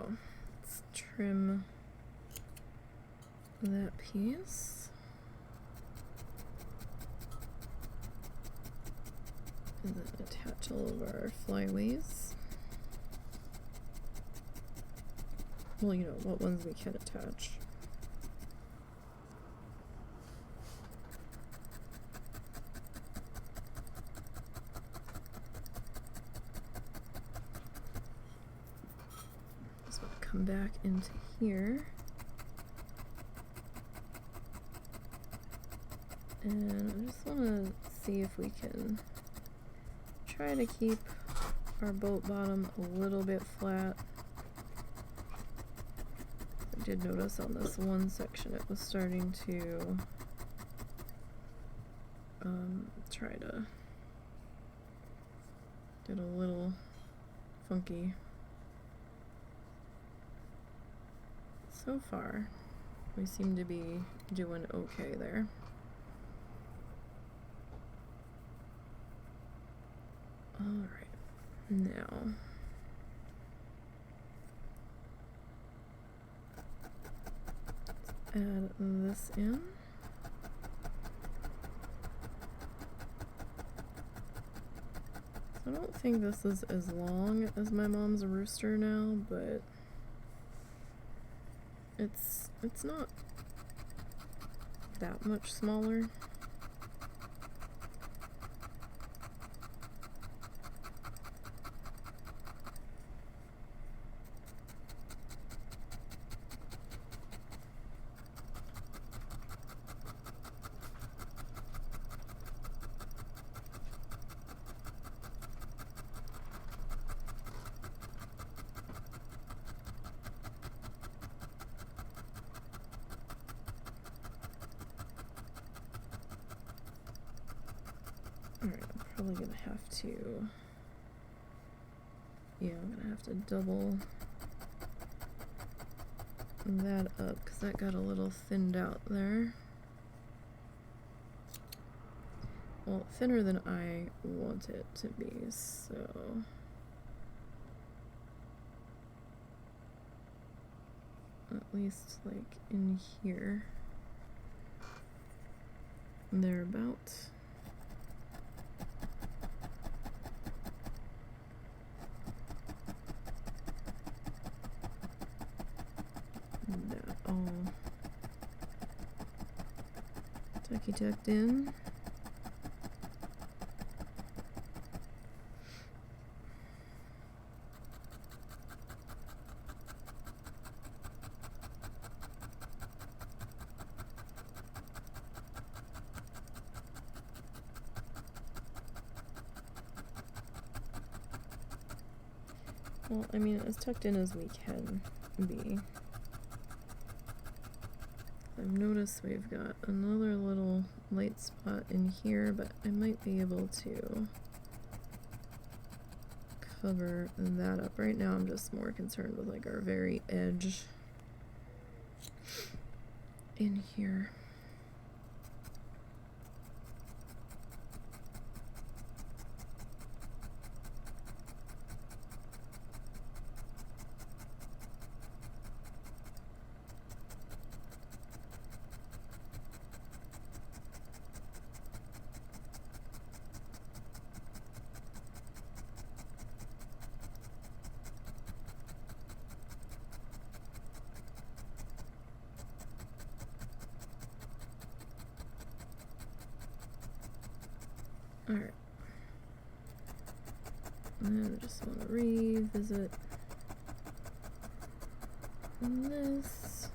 let's trim that piece. And then attach all of our flyaways. Well, you know, what ones we can attach. Come back into here, and I just want to see if we can try to keep our boat bottom a little bit flat. I did notice on this one section it was starting to try to get a little funky. So far, we seem to be doing okay there. Alright, now add this in. I don't think this is as long as my mom's rooster now, but it's not that much smaller. Alright, I'm probably gonna have to, yeah, I'm gonna have to double that up because that got a little thinned out there. Well, thinner than I want it to be, so at least like in here, thereabouts. That all tucked in. Well, I mean, as tucked in as we can be. I've noticed we've got another little light spot in here, but I might be able to cover that up. Right now I'm just more concerned with like our very edge in here. Alright. And I just want to revisit this.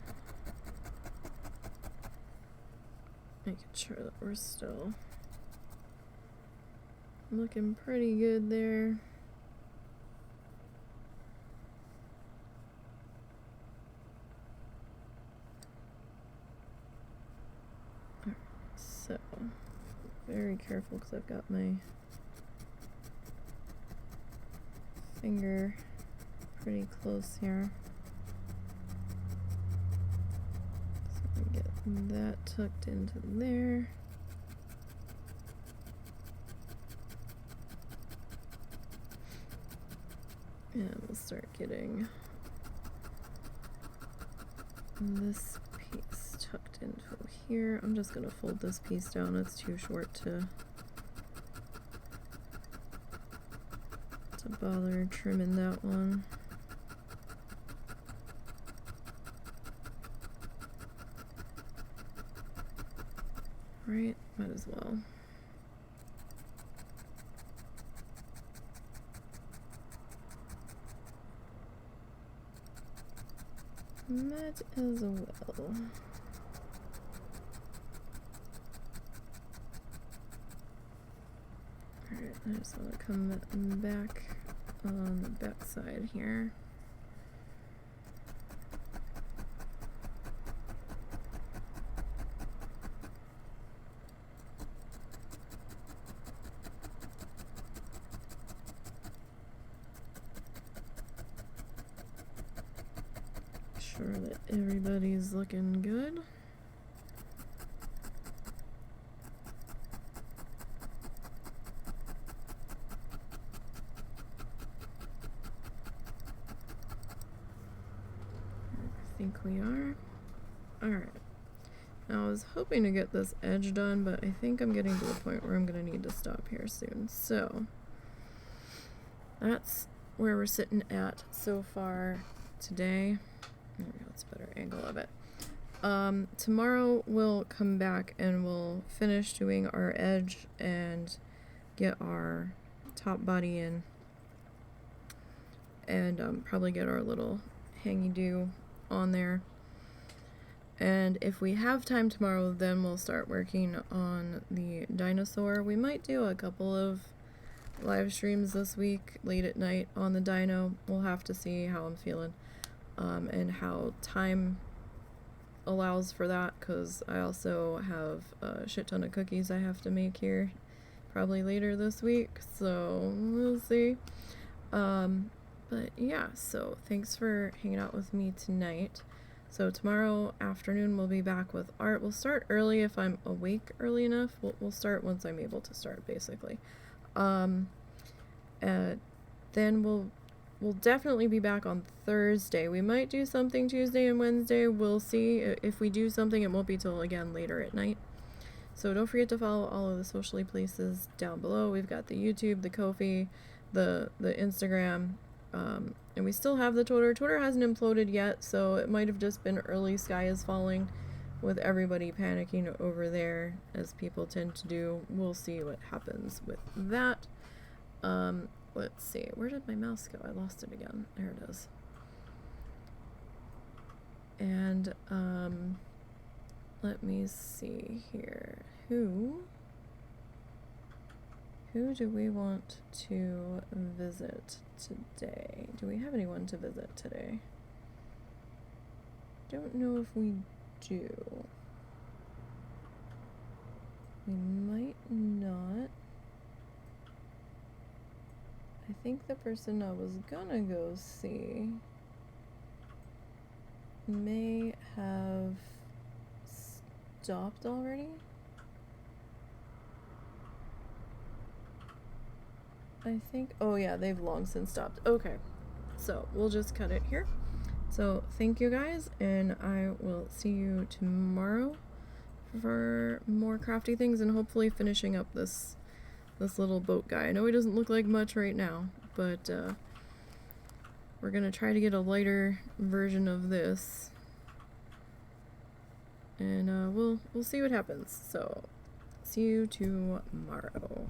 Making sure that we're still looking pretty good there. Alright, so very careful because I've got my finger pretty close here. So I get that tucked into there. And we'll start getting this piece tucked into here. I'm just gonna fold this piece down. It's too short to bother trimming that one. Right, might as well. Might as well. Alright, I just want to come back on the back side here. Sure that everybody's looking good. I think we are. All right. Now, I was hoping to get this edge done, but I think I'm getting to the point where I'm going to need to stop here soon. So, that's where we're sitting at so far today. There we go, that's a better angle of it. Tomorrow we'll come back and we'll finish doing our edge and get our top body in. And probably get our little hangy-do on there. And if we have time tomorrow, then we'll start working on the dinosaur. We might do a couple of live streams this week, late at night on the dino. We'll have to see how I'm feeling, and how time allows for that, because I also have a shit ton of cookies I have to make here, probably later this week, so we'll see. But yeah, so thanks for hanging out with me tonight. So tomorrow afternoon we'll be back with art. We'll start early if I'm awake early enough. We'll start once I'm able to start, basically. Then we'll definitely be back on Thursday. We might do something Tuesday and Wednesday. We'll see. If we do something, it won't be till, again, later at night. So don't forget to follow all of the socially places down below. We've got the YouTube, the Ko-fi, the Instagram, and we still have the Twitter. Twitter hasn't imploded yet, so it might have just been early sky is falling with everybody panicking over there, as people tend to do. We'll see what happens with that. Let's see. Where did my mouse go? I lost it again. There it is. And, let me see here. Who do we want to visit today? Do we have anyone to visit today? Don't know if we do. We might not. I think the person I was gonna go see may have stopped already. I think, oh yeah, they've long since stopped. Okay, so we'll just cut it here. So thank you guys, and I will see you tomorrow for more crafty things and hopefully finishing up this little boat guy. I know he doesn't look like much right now, but we're gonna try to get a lighter version of this, and we'll see what happens. So see you tomorrow.